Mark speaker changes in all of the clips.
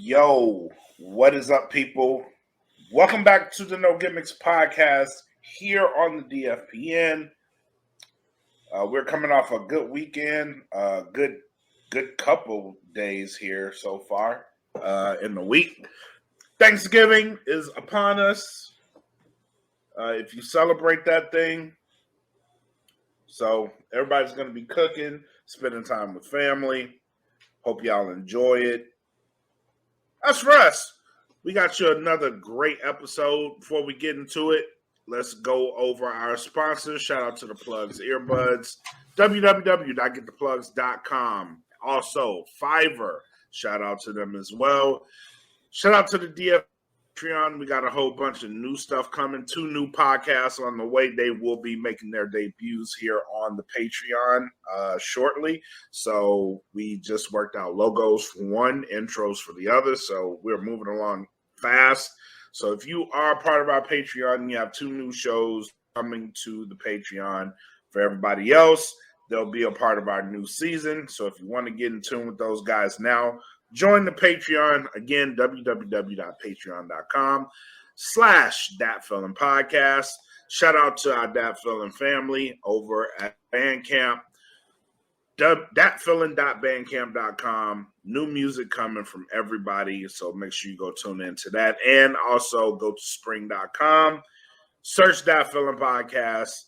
Speaker 1: Yo, what is up, people? Welcome back to the No Gimmicks podcast here on the DFPN. We're coming off a good weekend, good couple days here so far in the week. Thanksgiving is upon us. If you celebrate that thing, so everybody's going to be cooking, spending time with family. Hope y'all enjoy it. That's for us. We got you another great episode. Before we get into it, let's go over our sponsors. Shout out to the Plugs Earbuds, www.gettheplugs.com. Also, Fiverr. Shout out to them as well. Shout out to the DF Patreon. We got a whole bunch of new stuff coming. 2 new podcasts on the way. They will be making their debuts here on the Patreon shortly. So we just worked out logos for one, intros for the other. So we're moving along fast. So if you are a part of our Patreon, you have 2 new shows coming to the Patreon. For everybody else, they'll be a part of our new season. So if you want to get in tune with those guys now, join the Patreon. Again, www.patreon.com/DatFelon Shout out to our Dat Felon family over at Bandcamp. datfelon.bandcamp.com. New music coming from everybody, so make sure you go tune into that. And also go to spring.com, search Dat Felon Podcast,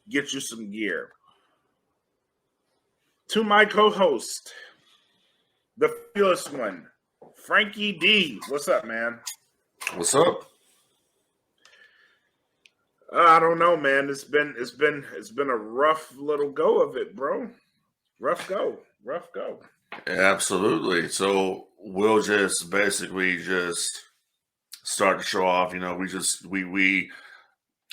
Speaker 1: get you some gear. To my co-host, the fabulous one, Frankie D. What's up, man?
Speaker 2: What's up?
Speaker 1: I don't know, man. It's been a rough little go of it, bro. Rough go.
Speaker 2: Absolutely. So we'll just basically start to show off. You know, we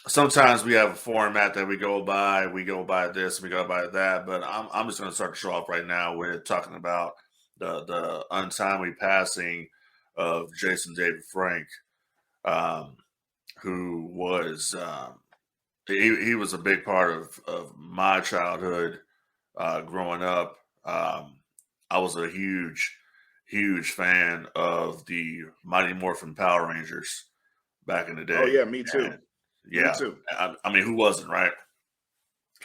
Speaker 2: sometimes we have a format that we go by. We go by this, we go by that. But I'm just going to start to show off right now with talking about the untimely passing of Jason David Frank, who was he was a big part of my childhood growing up. I was a huge fan of the Mighty Morphin Power Rangers back in the day.
Speaker 1: Oh yeah, me too.
Speaker 2: And, yeah,
Speaker 1: me too.
Speaker 2: I mean, who wasn't, right?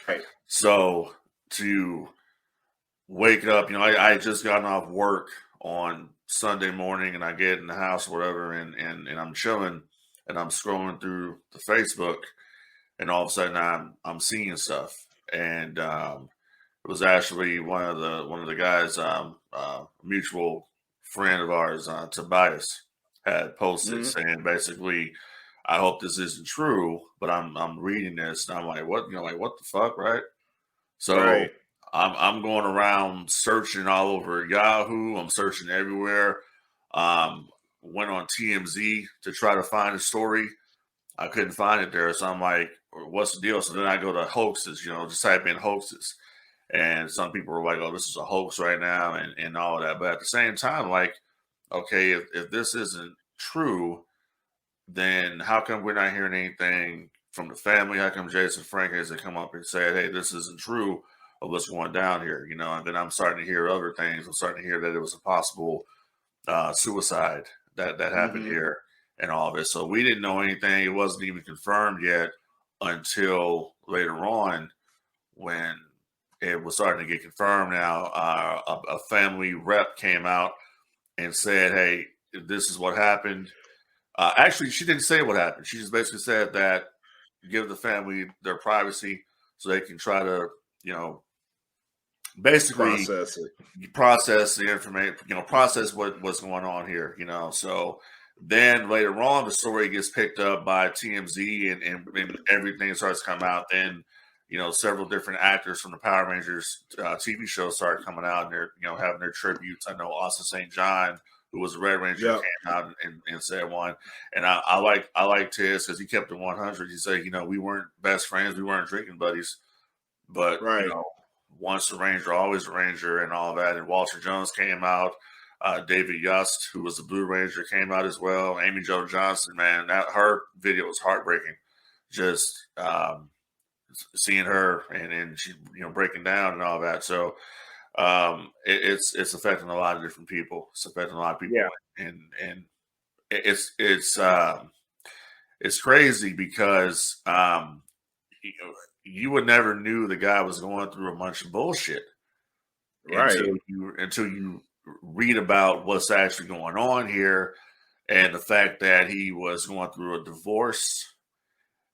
Speaker 1: Right.
Speaker 2: So to wake up, you know, I just gotten off work on Sunday morning, and I get in the house or whatever, and I'm chilling, and I'm scrolling through the Facebook, and all of a sudden I'm seeing stuff, and it was actually one of the guys, a mutual friend of ours, Tobias, had posted saying basically, I hope this isn't true, but I'm reading this and I'm like, what, you know, like what the fuck, right? So
Speaker 1: Right.
Speaker 2: I'm going around searching all over Yahoo. I'm searching everywhere. Went on TMZ to try to find a story. I couldn't find it there, so I'm like, what's the deal? So then I go to hoaxes, you know, just type in hoaxes. And some people were like, oh, this is a hoax right now and all of that. But at the same time, like, okay, if this isn't true, then how come we're not hearing anything from the family? How come Jason Frank hasn't come up and said, hey, this isn't true of what's going down here? You know, and then I'm starting to hear other things. I'm starting to hear that it was a possible suicide that happened here and all of it. So we didn't know anything. It wasn't even confirmed yet until later on when it was starting to get confirmed. Now, a family rep came out and said, hey, this is what happened. Actually, she didn't say what happened. She just basically said that give the family their privacy so they can try to, you know, basically process the information, you know, process what's going on here, you know. So then later on, the story gets picked up by TMZ and everything starts to come out. Then, you know, several different actors from the Power Rangers TV show started coming out and they're, you know, having their tributes. I know Austin St. John, who was a Red Ranger, came out and said one. And I liked his because he kept it 100. He said, you know, we weren't best friends, we weren't drinking buddies, but you know, once a Ranger, always a Ranger, and all that. And Walter Jones came out. David Yost, who was the Blue Ranger, came out as well. Amy Jo Johnson, man, her video was heartbreaking. Just seeing her and she, you know, breaking down and all that. So It's affecting a lot of different people. It's affecting a lot of people,
Speaker 1: Yeah.
Speaker 2: and it's crazy because you would never knew the guy was going through a bunch of bullshit
Speaker 1: Right.
Speaker 2: until you read about what's actually going on here, and the fact that he was going through a divorce.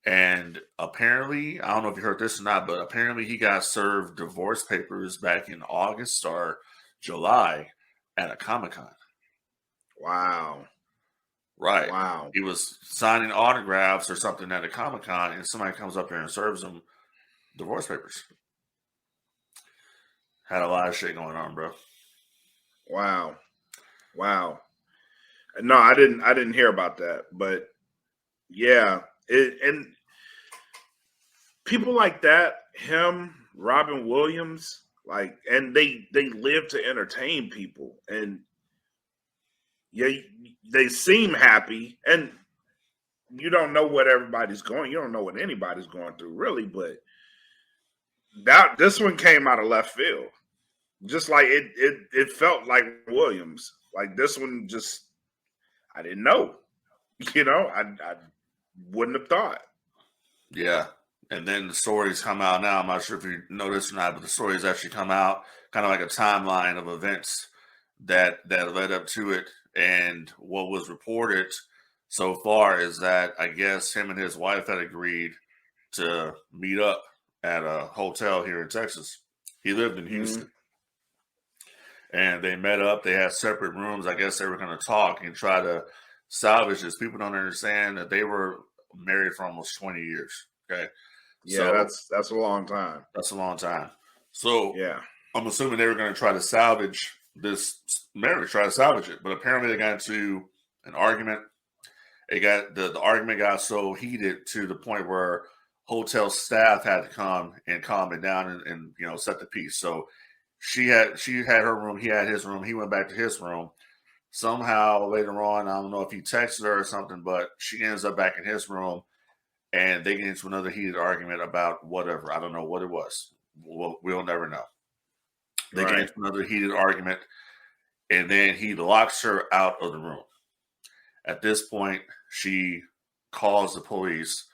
Speaker 2: And apparently, I don't know if you heard this or not, but apparently he got served divorce papers back in August or July at a Comic-Con.
Speaker 1: Wow.
Speaker 2: Right.
Speaker 1: Wow.
Speaker 2: He was signing autographs or something at a Comic-Con, and somebody comes up there and serves him divorce papers. Had a lot of shit going on, bro.
Speaker 1: Wow. No, I didn't hear about that, but yeah, and people like that, him, Robin Williams, like, and they live to entertain people, and yeah, they seem happy, and you don't know what everybody's going. You don't know what anybody's going through, really, but this one came out of left field. Just like it felt like Williams. Like this one, just I didn't know. I wouldn't have thought.
Speaker 2: Yeah, and then the stories come out now. I'm not sure if you know this or not, but the stories actually come out, kind of like a timeline of events that led up to it. And what was reported so far is that I guess him and his wife had agreed to meet up at a hotel here in Texas. He lived in Houston. And they met up. They had separate rooms. I guess they were going to talk and try to salvage this. People don't understand that they were married for almost 20 years. Okay.
Speaker 1: Yeah, so, that's a long time.
Speaker 2: That's a long time. So
Speaker 1: yeah,
Speaker 2: I'm assuming they were going to try to salvage this marriage, try to salvage it. But apparently they got into an argument. It got the argument got so heated to the point where hotel staff had to come and calm it down and set the peace. So she had her room, he had his room, he went back to his room. Somehow later on, I don't know if he texted her or something, but she ends up back in his room and they get into another heated argument about whatever. I don't know what it was. We'll never know. They get into another heated argument and then he locks her out of the room. At this point, she calls the police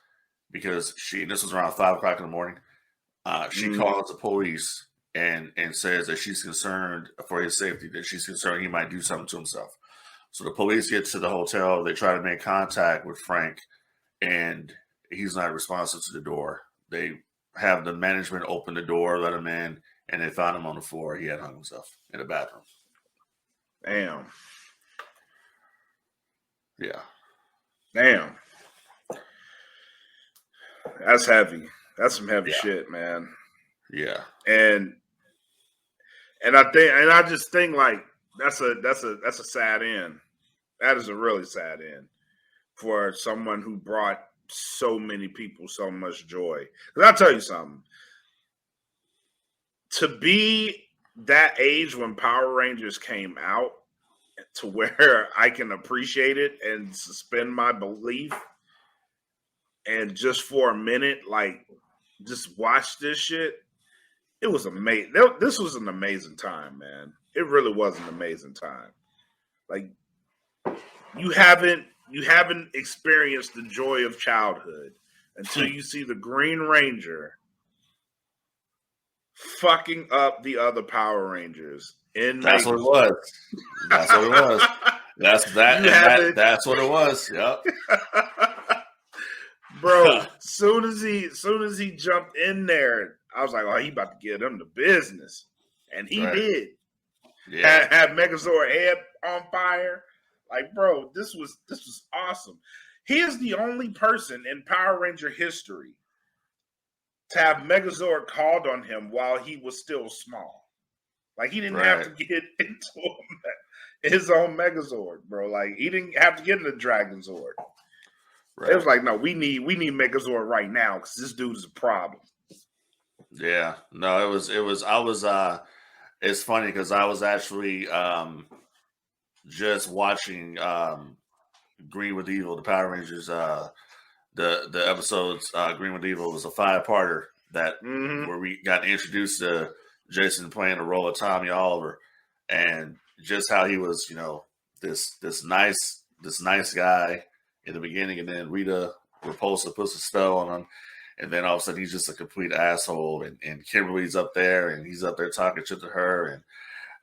Speaker 2: because this was around 5 o'clock in the morning. She calls the police and says that she's concerned for his safety, that she's concerned he might do something to himself. So the police get to the hotel. They try to make contact with Frank, and he's not responsive to the door. They have the management open the door, let him in, and they found him on the floor. He had hung himself in the bathroom.
Speaker 1: Damn.
Speaker 2: Yeah.
Speaker 1: Damn. That's heavy. That's some heavy shit, man.
Speaker 2: Yeah.
Speaker 1: And I just think like that's a sad end. That is a really sad end for someone who brought so many people so much joy. Because I'll tell you something. To be that age when Power Rangers came out, to where I can appreciate it and suspend my belief, and just for a minute, like just watch this shit. It was amazing. This was an amazing time, man. It really was an amazing time. Like you haven't experienced the joy of childhood until you see the Green Ranger fucking up the other Power Rangers.
Speaker 2: That's what it was. That's what it was. That's what it was. Yep.
Speaker 1: Bro, soon as he jumped in there, I was like, oh, he about to get him the business. And he did.
Speaker 2: Yeah.
Speaker 1: Had Megazord head on fire. Like, bro, this was awesome. He is the only person in Power Ranger history to have Megazord called on him while he was still small. Like, he didn't have to get into his own Megazord, bro. Like, he didn't have to get into Dragon Zord. Right. It was like, no, we need Megazord right now because this dude is a problem.
Speaker 2: Yeah, no, it's funny because I was actually just watching Green with Evil, the Power Rangers, the episodes. Green with Evil was a 5-parter that where we got introduced to Jason playing the role of Tommy Oliver, and just how he was, this nice guy in the beginning, and then Rita Repulsa puts a spell on him, and then all of a sudden he's just a complete asshole, and Kimberly's up there, and he's up there talking shit to her, and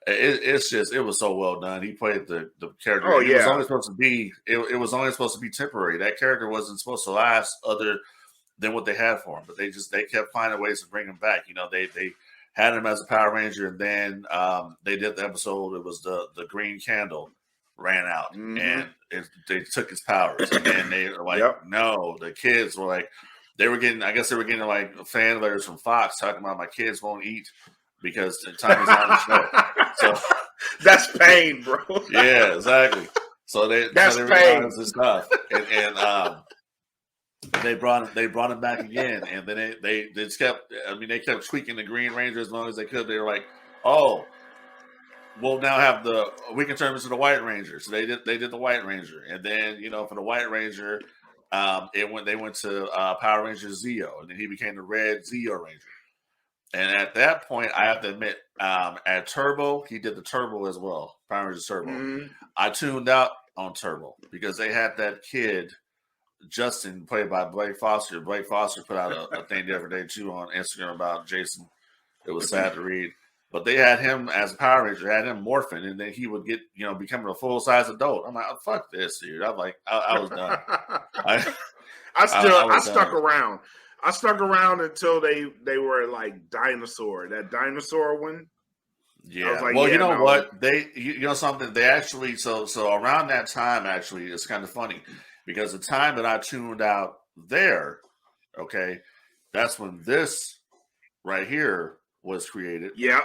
Speaker 2: it was so well done. He played the character.
Speaker 1: Oh, yeah.
Speaker 2: It was only supposed to be it was only supposed to be temporary. That character wasn't supposed to last other than what they had for him, but they kept finding ways to bring him back. They had him as a Power Ranger, and then they did the episode. It was the green candle ran out, and they took his powers, and then they were like, no, the kids were like, they were getting like fan letters from Fox talking about my kids won't eat because the time is on the show. So
Speaker 1: that's pain, bro.
Speaker 2: Yeah, exactly. So they
Speaker 1: pain.
Speaker 2: This stuff, and they brought him back again, and then they just kept. I mean, they kept tweaking the Green Ranger as long as they could. They were like, "Oh, we'll now have we can turn this into the White Ranger." So they did the White Ranger, and then for the White Ranger, they went to Power Ranger Zeo, and then he became the Red Zeo Ranger. And at that point, I have to admit, at Turbo, he did the Turbo as well, Power Rangers Turbo.
Speaker 1: Mm-hmm.
Speaker 2: I tuned out on Turbo because they had that kid, Justin, played by Blake Foster. Blake Foster put out a thing the other day, too, on Instagram about Jason. It was sad to read. But they had him as a Power Ranger, had him morphing, and then he would get, becoming a full-size adult. I'm like, oh, fuck this, dude. I'm like, I was done.
Speaker 1: I stuck around. I stuck around until they were like dinosaur. That dinosaur one.
Speaker 2: Yeah. Like, well, what they something they actually so around that time actually it's kind of funny because the time that I tuned out there, okay, that's when this right here was created.
Speaker 1: Yeah.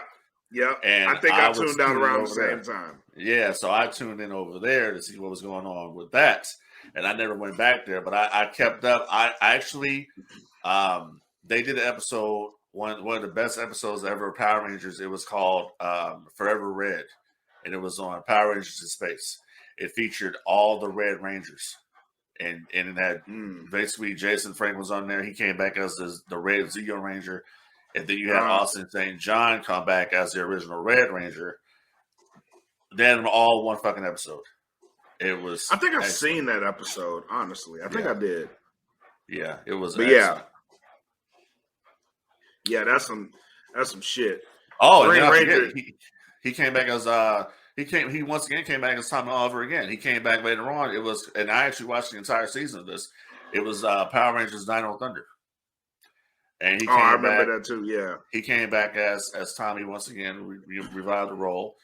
Speaker 1: And I think I tuned out around the same time.
Speaker 2: Yeah, so I tuned in over there to see what was going on with that, and I never went back there, but I kept up. I actually. They did an episode, one of the best episodes ever of Power Rangers. It was called Forever Red, and it was on Power Rangers in Space. It featured all the Red Rangers, and it had basically Jason Frank was on there. He came back as the Red Zeo Ranger, and then you had Austin St. John come back as the original Red Ranger. They had them all one fucking episode. It was.
Speaker 1: I think I've seen that episode. Honestly, I think I did.
Speaker 2: Yeah, it was.
Speaker 1: But excellent. Yeah, that's some shit.
Speaker 2: Oh, Green Ranger. He came back as he once again came back as Tommy Oliver again. He came back later on. It was, and I actually watched the entire season of this. It was Power Rangers Dino Thunder, and he.
Speaker 1: I remember that too. Yeah,
Speaker 2: he came back as Tommy once again, revived the role,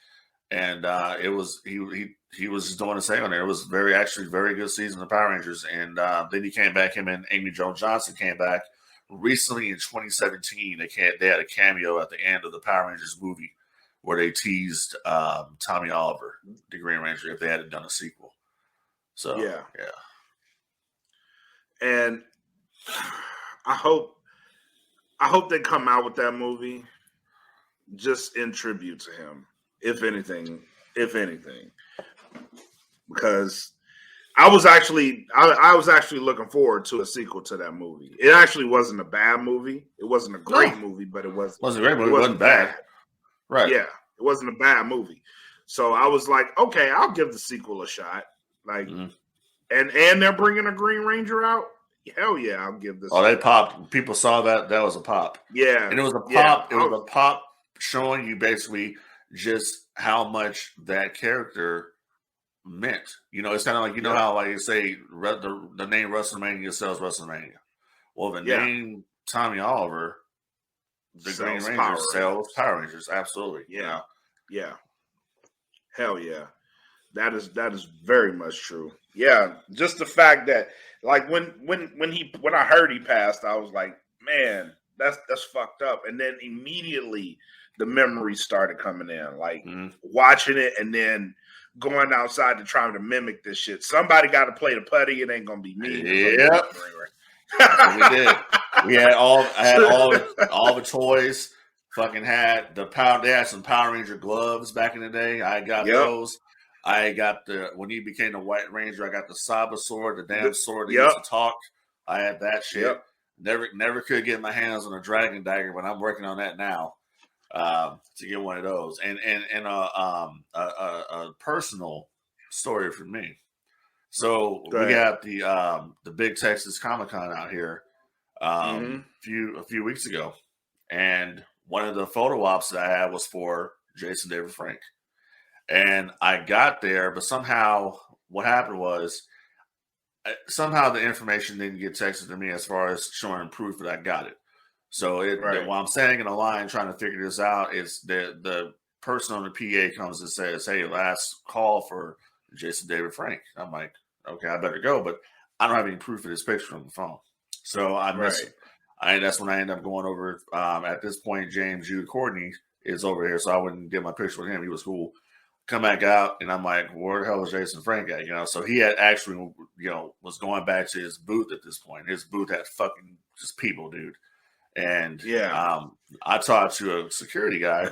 Speaker 2: and it was he was just doing the same on there. It was very good season of Power Rangers, and then he came back. Him and Amy Jo Johnson came back. Recently in 2017, they had a cameo at the end of the Power Rangers movie where they teased Tommy Oliver, the Green Ranger, if they hadn't done a sequel. So yeah.
Speaker 1: And I hope they come out with that movie just in tribute to him, if anything, because. I was actually looking forward to a sequel to that movie. It actually wasn't a bad movie. It wasn't a great movie, but it wasn't a great movie. It wasn't bad. Right. Yeah, it wasn't a bad movie. So I was like, okay, I'll give the sequel a shot. Like, and they're bringing a Green Ranger out. Hell yeah, I'll give this.
Speaker 2: Oh, they popped. People saw that. That was a pop.
Speaker 1: Yeah,
Speaker 2: and it was a pop. Yeah. It was a pop showing you basically just how much that character meant. It's kind of like how like you say the name WrestleMania sells WrestleMania. Well, the name Tommy Oliver, the Green Ranger sells Power Rangers. Absolutely.
Speaker 1: Yeah. Hell yeah, that is very much true. Yeah, just the fact that like when I heard he passed, I was like, man, that's fucked up. And then immediately the memories started coming in, like watching it and then going outside to try to mimic this shit. Somebody got to play the putty. It ain't gonna be me.
Speaker 2: Yep. We did. I had all the toys. Fucking had the power. They had some Power Ranger gloves back in the day. I got those. I got when he became the White Ranger. I got the Saba sword, the damn sword that used to talk. I had that shit. Never could get my hands on a dragon dagger, but I'm working on that now. to get one of those. And a personal story for me. So we got the big Texas Comic-Con out here a few weeks ago, and one of the photo ops that I had was for Jason David Frank. And I got there, but somehow what happened was somehow the information didn't get texted to me as far as showing proof that I got it. So while I'm standing in a line trying to figure this out, it's the person on the PA comes and says, "Hey, last call for Jason David Frank." I'm like, "Okay, I better go," but I don't have any proof of this picture on the phone. So I miss it. That's when I end up going over. At this point, James Jude Courtney is over here, so I wouldn't get my picture with him. He was cool. Come back out, and I'm like, "Where the hell is Jason Frank at?" So he had actually, was going back to his booth at this point. His booth had fucking just people, dude. And I talked to a security guy,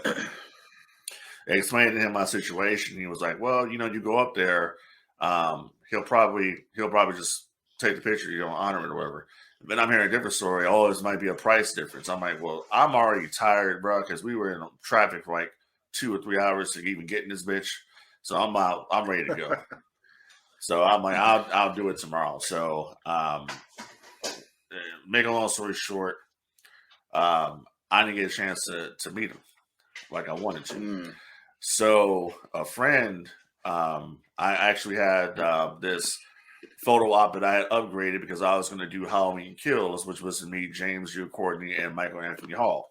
Speaker 2: explained to him my situation. He was like, "Well, you go up there, he'll probably just take the picture, honor it or whatever." Then I'm hearing a different story. Oh, this might be a price difference. I'm like, well, I'm already tired, bro, because we were in traffic for like 2 or 3 hours to even get in this bitch. So I'm out. I'm ready to go. So I'm like, I'll do it tomorrow. So make a long story short, I didn't get a chance to meet him like I wanted to. So a friend, I actually had this photo op that I had upgraded because I was going to do Halloween Kills, which was to meet James Jude Courtney and Michael Anthony Hall.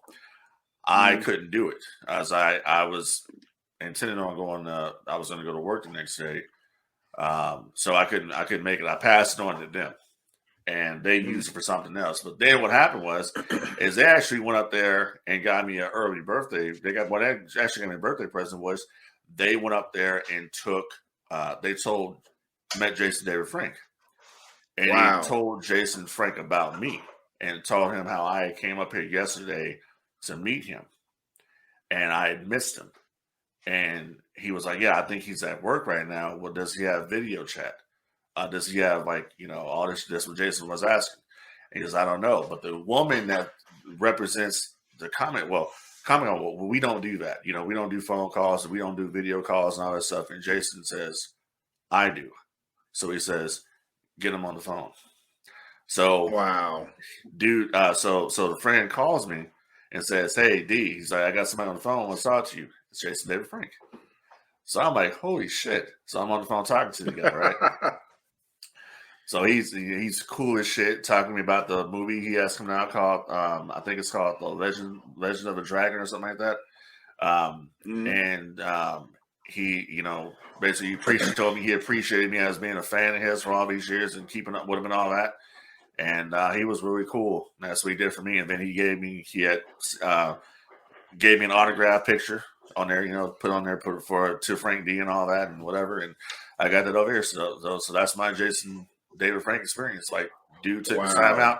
Speaker 2: I couldn't do it as I was intending on going. I was going to go to work the next day, so I couldn't make it. I passed it on to them, and they used it for something else. But then what happened is they actually went up there and got me an early birthday. They actually got me a birthday present was they went up there and met Jason David Frank, and he told Jason Frank about me and told him how I came up here yesterday to meet him, and I had missed him. And he was like, "Yeah, I think he's at work right now. Well, does he have video chat? Does he have all this?" That's what Jason was asking. And he goes, "I don't know." But the woman that represents the comment, we don't do that. We don't do phone calls, we don't do video calls and all that stuff. And Jason says, "I do." So he says, "Get him on the phone." So dude. So the friend calls me and says, "Hey, D," he's like, "I got somebody on the phone wants to talk to you. It's Jason David Frank." So I'm like, "Holy shit!" So I'm on the phone talking to the guy, right? So he's cool as shit, talking to me about the movie he has coming out called I think it's called The Legend of the Dragon or something like that. And he basically told me he appreciated me as being a fan of his for all these years and keeping up with him and all that. And he was really cool. And that's what he did for me. And then he gave me an autograph picture on there, put on there to Frank D and all that and whatever. And I got that over here. So that's my Jason David Frank experience. Like, dude took his time out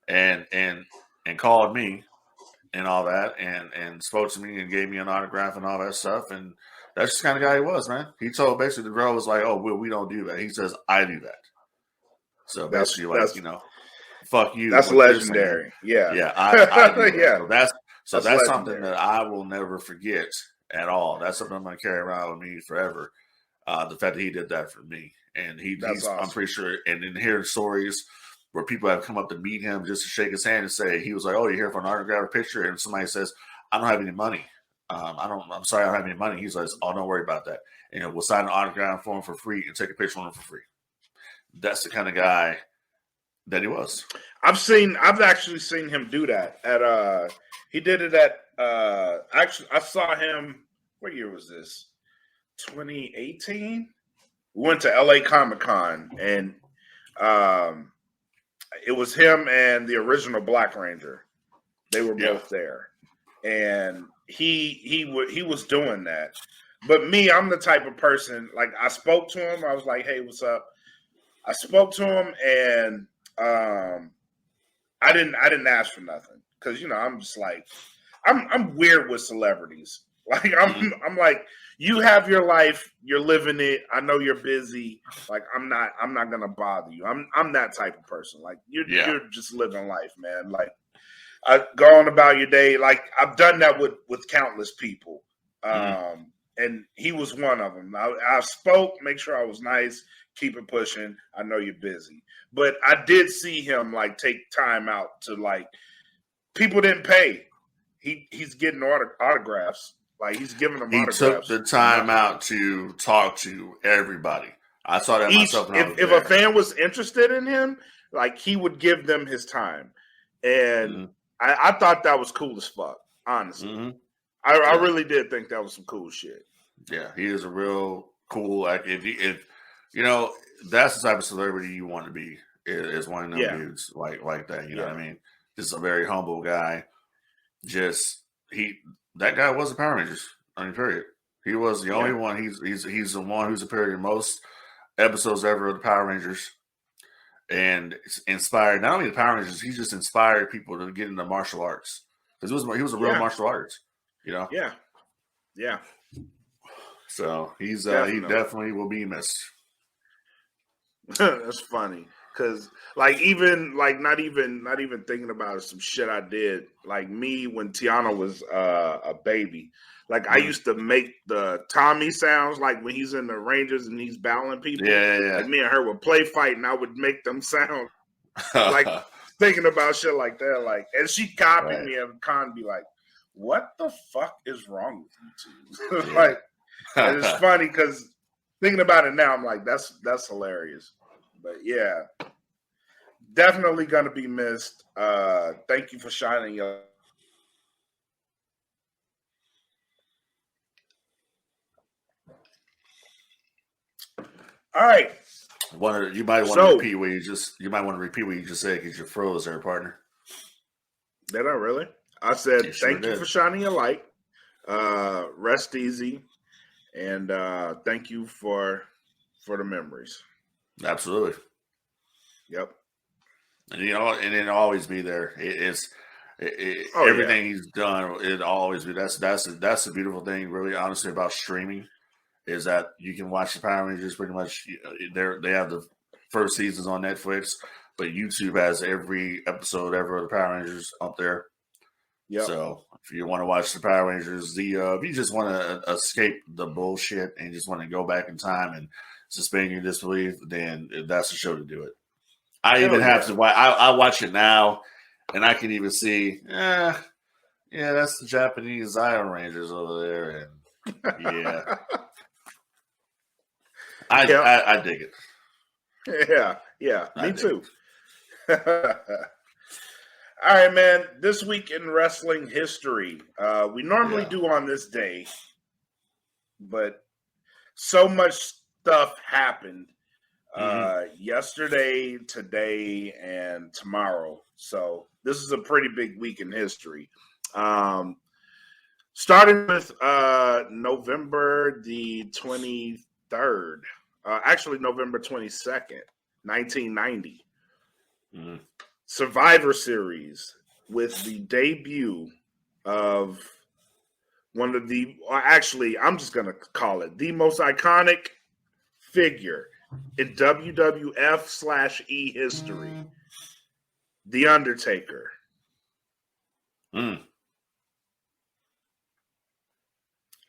Speaker 2: and called me and all that and spoke to me and gave me an autograph and all that stuff. And that's just the kind of guy he was, man. He told basically the girl was like, "Oh, we don't do that." He says, "I do that." So basically, fuck you.
Speaker 1: That's legendary. Yeah.
Speaker 2: I do
Speaker 1: yeah.
Speaker 2: So that's something that I will never forget at all. That's something I'm going to carry around with me forever. The fact that he did that for me, and he's awesome. I'm pretty sure. And in hearing stories where people have come up to meet him just to shake his hand and say, he was like, "Oh, you're here for an autograph or picture?" And somebody says, "I don't have any money. I'm sorry, I don't have any money." He's like, "Oh, don't worry about that. And we'll sign an autograph for him for free and take a picture of him for free." That's the kind of guy that he was.
Speaker 1: I've actually seen him do that at he did it at actually I saw him, what year was this? 2018. We went to LA Comic-Con and it was him and the original Black Ranger. They were both there. And he was doing that. But me, I'm the type of person, like, I spoke to him, I was like, "Hey, what's up?" I spoke to him and I didn't ask for nothing because I'm just like I'm weird with celebrities. Like I'm like, you have your life, you're living it. I know you're busy. Like I'm not gonna bother you. I'm that type of person. Like you're just living life, man. Like go on about your day. Like I've done that with countless people, and he was one of them. I spoke, make sure I was nice, keep it pushing. I know you're busy, but I did see him like take time out to like. People didn't pay. He's getting autographs. Like he's giving them
Speaker 2: He
Speaker 1: autographs.
Speaker 2: took the time out to talk to everybody. I saw that myself.
Speaker 1: If a fan was interested in him, like he would give them his time, and I thought that was cool as fuck. Honestly, I really did think that was some cool shit.
Speaker 2: Yeah, he is a real cool. Like if you know, that's the type of celebrity you want to be. Is one of them dudes like that. You know what I mean? Just a very humble guy. Just that guy was a Power Rangers. I mean, period. He was the only one. He's the one who's appeared in most episodes ever of the Power Rangers, and inspired not only the Power Rangers. He just inspired people to get into martial arts because he was a real martial arts. You know.
Speaker 1: Yeah.
Speaker 2: So he definitely will be missed.
Speaker 1: That's funny. Cause not even thinking about it, some shit I did. Like me when Tiana was a baby. Like I used to make the Tommy sounds like when he's in the Rangers and he's battling people.
Speaker 2: Yeah.
Speaker 1: Like me and her would play fight and I would make them sound like thinking about shit like that. Like and she copied me and Con be like, what the fuck is wrong with you two? Like and it's funny because thinking about it now, I'm like, that's hilarious. But yeah, definitely going to be missed. Thank you for shining your. All right.
Speaker 2: You might want to repeat what you just said because you're froze there, partner.
Speaker 1: Did I really? I said thank you for shining your light. Rest easy, and thank you for the memories.
Speaker 2: Absolutely.
Speaker 1: Yep.
Speaker 2: And it'll always be there. Everything he's done, it'll always be. That's the beautiful thing, really, honestly, about streaming, is that you can watch the Power Rangers pretty much. They have the first seasons on Netflix, but YouTube has every episode ever of the Power Rangers up there. Yeah. So if you want to watch the Power Rangers, if you just want to escape the bullshit and just want to go back in time and suspend your disbelief, then that's the show to do it. I even have to. I watch it now, and I can even see. Yeah, that's the Japanese Zion Rangers over there, and I dig
Speaker 1: it. Yeah, me too. All right, man. This week in wrestling history, we normally do on this day, but so much stuff happened yesterday, today, and tomorrow. So this is a pretty big week in history. Starting with November the 23rd, actually November 22nd, 1990. Survivor Series with the debut of one of the, actually, I'm just going to call it the most iconic figure in WWF/E history, The Undertaker.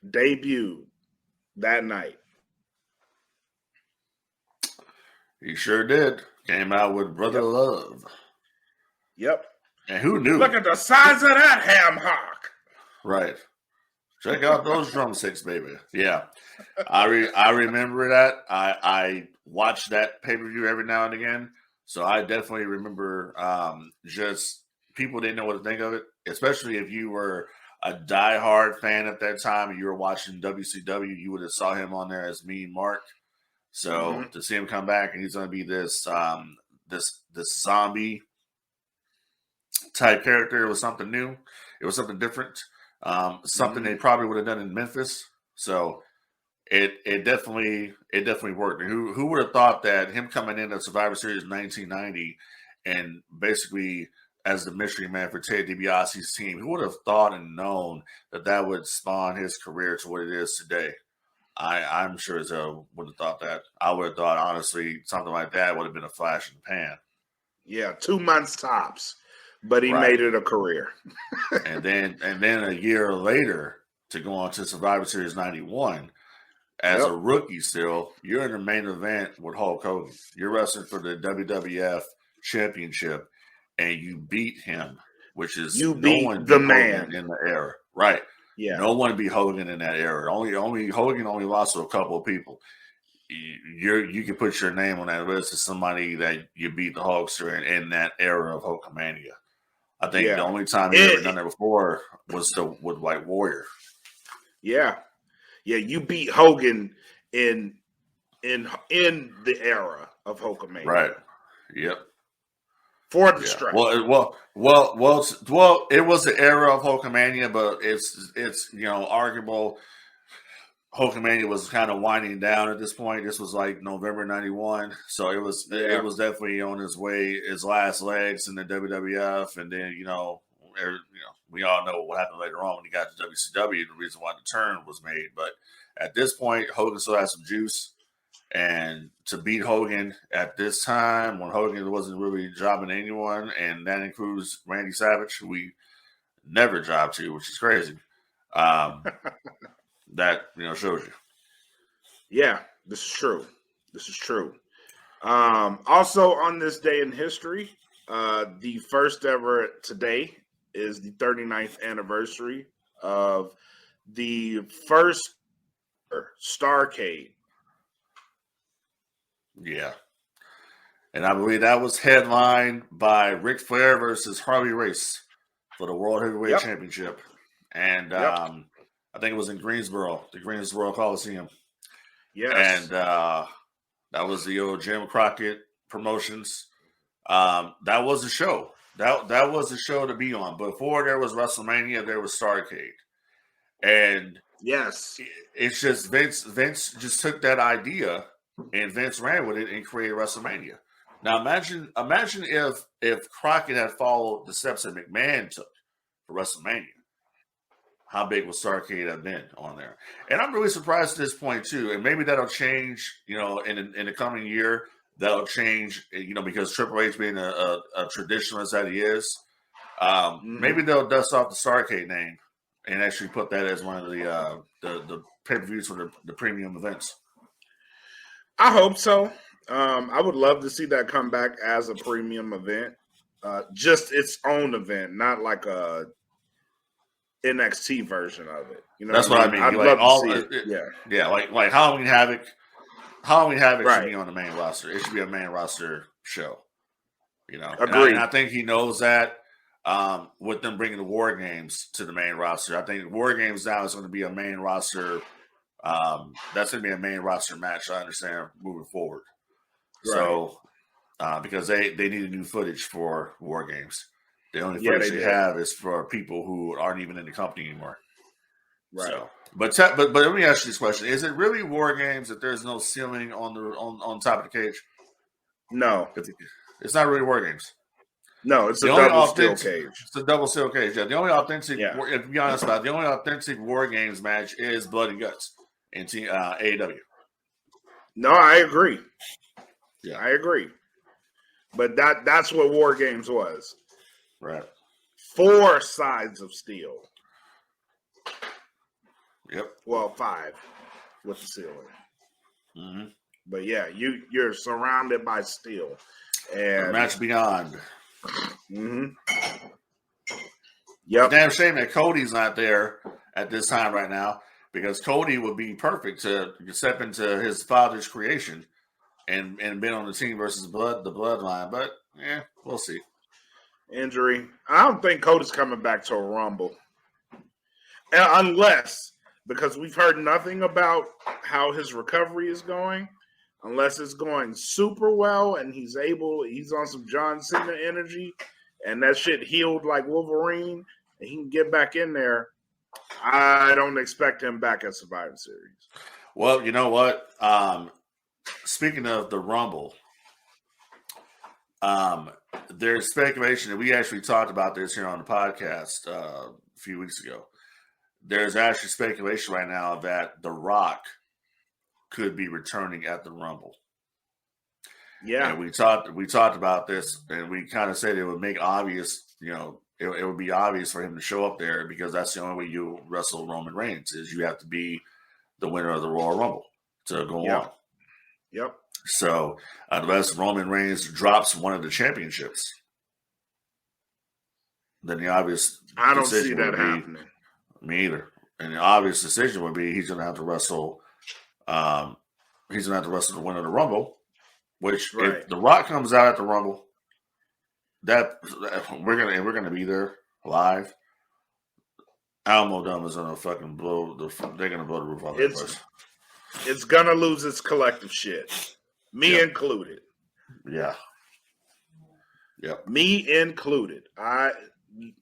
Speaker 1: Debuted that night.
Speaker 2: He sure did. Came out with Brother Love.
Speaker 1: Yep.
Speaker 2: And who knew?
Speaker 1: Look at the size of that ham hock.
Speaker 2: Right. Check out those drumsticks, baby. Yeah. I remember that. I watch that pay-per-view every now and again. So I definitely remember just people didn't know what to think of it, especially if you were a diehard fan at that time and you were watching WCW, you would have saw him on there as Mean Mark. So to see him come back and he's going to be this zombie type character, it was something new. It was something different. Something they probably would have done in Memphis. So it definitely worked. And who would have thought that him coming into Survivor Series in 1990 and basically as the mystery man for Ted DiBiase's team, who would have thought and known that would spawn his career to what it is today? I'm sure as hell would have thought that. I would have thought, honestly, something like that would have been a flash in the pan.
Speaker 1: Yeah, 2 months tops. But he
Speaker 2: Right.
Speaker 1: made it a career.
Speaker 2: and then a year later to go on to Survivor Series 91 as a rookie. Still, you're in the main event with Hulk Hogan. You're wrestling for the WWF Championship, and you beat him, which is
Speaker 1: You
Speaker 2: no
Speaker 1: beat
Speaker 2: one
Speaker 1: the
Speaker 2: beat
Speaker 1: man
Speaker 2: Hogan in the era, right?
Speaker 1: Yeah,
Speaker 2: No one beat Hogan in that era. Only Hogan only lost to a couple of people. You can put your name on that list as somebody that you beat the Hulkster in that era of Hulkamania. I think the only time you ever done that before was with White Warrior.
Speaker 1: Yeah. You beat Hogan in the era of Hulkamania.
Speaker 2: Right. Yep.
Speaker 1: For the strike.
Speaker 2: Well. It was the era of Hulkamania, but it's arguable. Hulkamania was kind of winding down at this point. This was like November '91, so it was definitely on his last legs in the WWF, and then we all know what happened later on when he got to WCW. The reason why the turn was made, but at this point, Hogan still has some juice, and to beat Hogan at this time when Hogan wasn't really jobbing anyone, and that includes Randy Savage, who we never jobbed to, which is crazy. That shows you.
Speaker 1: Yeah, this is true. Also on this day in history, the first ever today is the 39th anniversary of the first Starrcade.
Speaker 2: Yeah. And I believe that was headlined by Ric Flair versus Harley Race for the World Heavyweight Championship. And I think it was in Greensboro, the Greensboro Coliseum.
Speaker 1: Yes.
Speaker 2: And that was the old Jim Crockett Promotions. That was a show. That was a show to be on. Before there was WrestleMania, there was Starrcade. And
Speaker 1: yes,
Speaker 2: it's just Vince just took that idea and Vince ran with it and created WrestleMania. Now imagine if Crockett had followed the steps that McMahon took for WrestleMania. How big would Starrcade have been on there? And I'm really surprised at this point too. And maybe that'll change, in the coming year. That'll change, because Triple H being a traditionalist that he is. Maybe they'll dust off the Starrcade name and actually put that as one of the pay-per-views for the premium events.
Speaker 1: I hope so. I would love to see that come back as a premium event, just its own event, not like a NXT version of it.
Speaker 2: That's what I mean.
Speaker 1: I'd love to see it.
Speaker 2: Yeah, like Halloween Havoc. Halloween Havoc should be on the main roster. It should be a main roster show.
Speaker 1: Agreed.
Speaker 2: And I think he knows that. With them bringing the War Games to the main roster, I think War Games now is going to be a main roster. That's going to be a main roster match. I understand moving forward. Right. So because they need new footage for War Games. The only footage they have is for people who aren't even in the company anymore.
Speaker 1: Right.
Speaker 2: So, but let me ask you this question: is it really War Games that there's no ceiling on top of the cage?
Speaker 1: No,
Speaker 2: it's not really War Games.
Speaker 1: No, it's a double steel cage.
Speaker 2: It's a double steel cage. Yeah, the only authentic, if to be honest about it, the only authentic War Games match is Blood and Guts in AEW.
Speaker 1: No, I agree.
Speaker 2: Yeah,
Speaker 1: I agree. But that's what War Games was.
Speaker 2: Right.
Speaker 1: 4 sides of steel.
Speaker 2: Yep.
Speaker 1: Well, 5 with the ceiling.
Speaker 2: Mm-hmm.
Speaker 1: But yeah, you're surrounded by steel. And
Speaker 2: the match beyond.
Speaker 1: Mm-hmm. Yep.
Speaker 2: Damn shame that Cody's not there at this time right now, because Cody would be perfect to step into his father's creation and been on the team versus the bloodline. But we'll see.
Speaker 1: Injury. I don't think Cody's coming back to a Rumble. Unless, because we've heard nothing about how his recovery is going, unless it's going super well and he's on some John Cena energy and that shit healed like Wolverine and he can get back in there, I don't expect him back at Survivor Series.
Speaker 2: Well, you know what? Speaking of the Rumble, there's speculation that we actually talked about this here on the podcast a few weeks ago. There's actually speculation right now that The Rock could be returning at the Rumble.
Speaker 1: Yeah.
Speaker 2: And we talked about this, and we kind of said it would make obvious it would be obvious for him to show up there because that's the only way you wrestle Roman Reigns is you have to be the winner of the Royal Rumble to go on.
Speaker 1: Yep.
Speaker 2: So unless Roman Reigns drops one of the championships, then the obvious
Speaker 1: I don't see that happening.
Speaker 2: Me either. And the obvious decision would be he's going to have to wrestle. He's going to have to wrestle the winner of the Rumble. Which if The Rock comes out at the Rumble, that we're gonna be there live. Alamo Dome is gonna fucking blow they're gonna blow the roof off that place.
Speaker 1: It's gonna lose its collective shit. Me included.
Speaker 2: Yeah. Yep.
Speaker 1: Me included.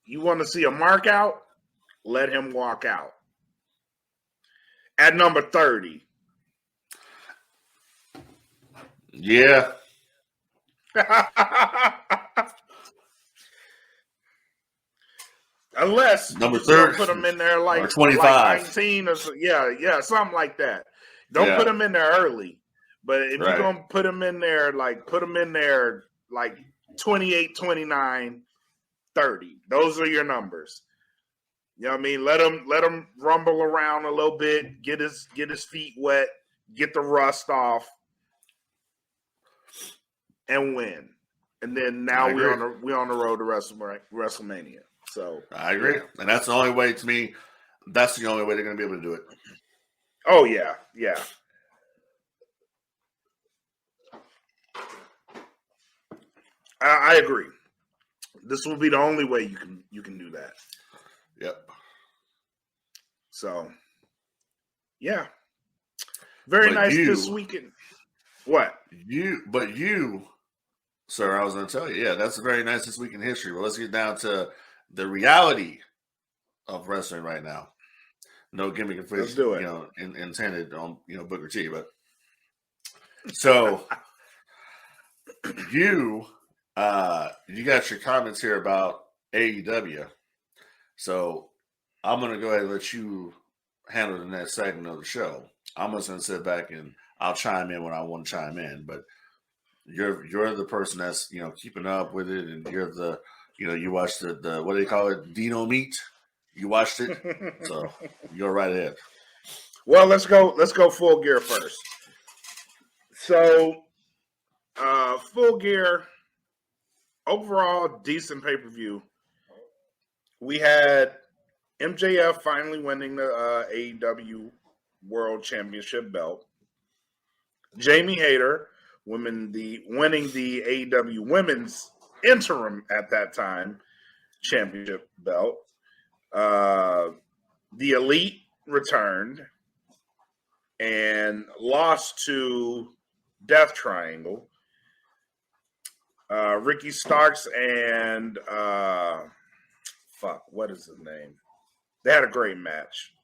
Speaker 1: You want to see a mark out? Let him walk out. At number 30.
Speaker 2: Yeah.
Speaker 1: Unless
Speaker 2: number 30,
Speaker 1: put them in there like
Speaker 2: 25,
Speaker 1: like 19 or so, something like that. Don't put them in there early. But if you're gonna put them in there like 28, 29, 30. Those are your numbers. You know what I mean? Let him rumble around a little bit, get his feet wet, get the rust off, and win. And then now we're on the road to WrestleMania. So
Speaker 2: I agree. And that's the only way to me. That's the only way they're gonna be able to do it.
Speaker 1: Oh yeah, yeah. I agree. This will be the only way you can do that.
Speaker 2: Yep.
Speaker 1: So, yeah. Very nice this weekend. What?
Speaker 2: You, sir, I was going to tell you, that's a very nice this week in history. But let's get down to the reality of wrestling right now. No gimmick and fish, intended on Booker T. But so you got your comments here about AEW. So I'm going to go ahead and let you handle the next segment of the show. I'm just going to sit back and I'll chime in when I want to chime in. But you're the person that's keeping up with it, and you're the you watched the what do they call it, Dino Meat? You watched it, so you're right ahead.
Speaker 1: Well, let's go Full Gear first. So, Full Gear, overall decent pay-per-view. We had MJF finally winning the AEW World Championship belt. Jamie Hayter winning the AEW Women's interim at that time championship belt. The Elite returned and lost to Death Triangle. Ricky Starks and what is his name? They had a great match.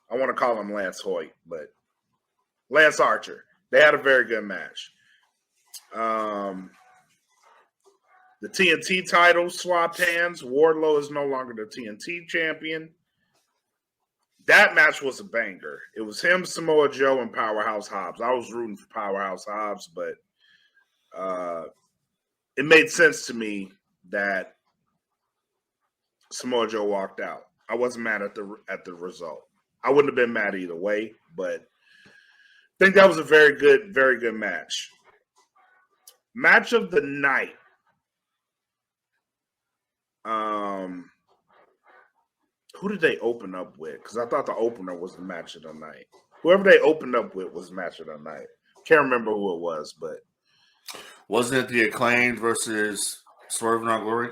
Speaker 1: I want to call him Lance Hoyt, but Lance Archer. They had a very good match. The TNT title swapped hands. Wardlow is no longer the TNT champion. That match was a banger. It was him, Samoa Joe, and Powerhouse Hobbs. I was rooting for Powerhouse Hobbs, but it made sense to me that Samoa Joe walked out. I wasn't mad at the result. I wouldn't have been mad either way, but I think that was a very good match. Match of the night. Who did they open up with? Because I thought the opener was the match of the night. Whoever they opened up with was match of the night. Can't remember who it was, but
Speaker 2: wasn't it the Acclaimed versus Swerve and Our Glory?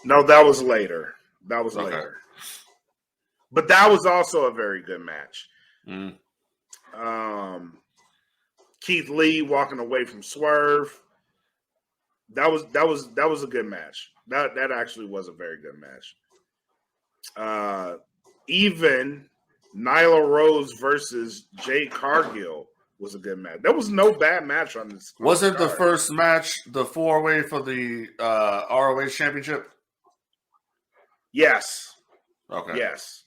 Speaker 1: No, that was later. Later. But that was also a very good match. Keith Lee walking away from Swerve. That was a good match. That actually was a very good match. Even Nyla Rose versus Jade Cargill was a good match. There was no bad match on this.
Speaker 2: Wasn't the first match the 4-way for the ROH championship?
Speaker 1: Yes.
Speaker 2: Okay.
Speaker 1: Yes.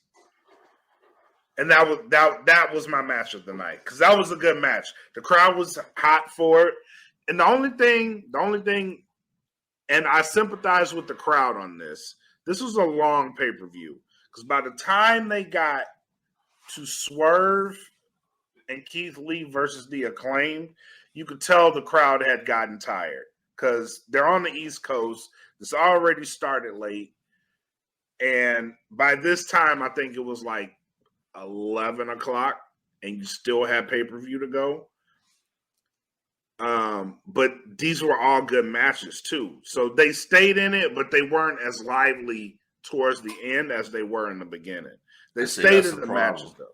Speaker 1: And that was my match of the night, because that was a good match. The crowd was hot for it. And the only thing and I sympathize with the crowd on this. This was a long pay-per-view because by the time they got to Swerve and Keith Lee versus the Acclaim, you could tell the crowd had gotten tired because they're on the East Coast. This already started late. And by this time, I think it was like 11 o'clock and you still had pay-per-view to go. But these were all good matches too. So they stayed in it, but they weren't as lively towards the end as they were in the beginning. They stayed in the matches though.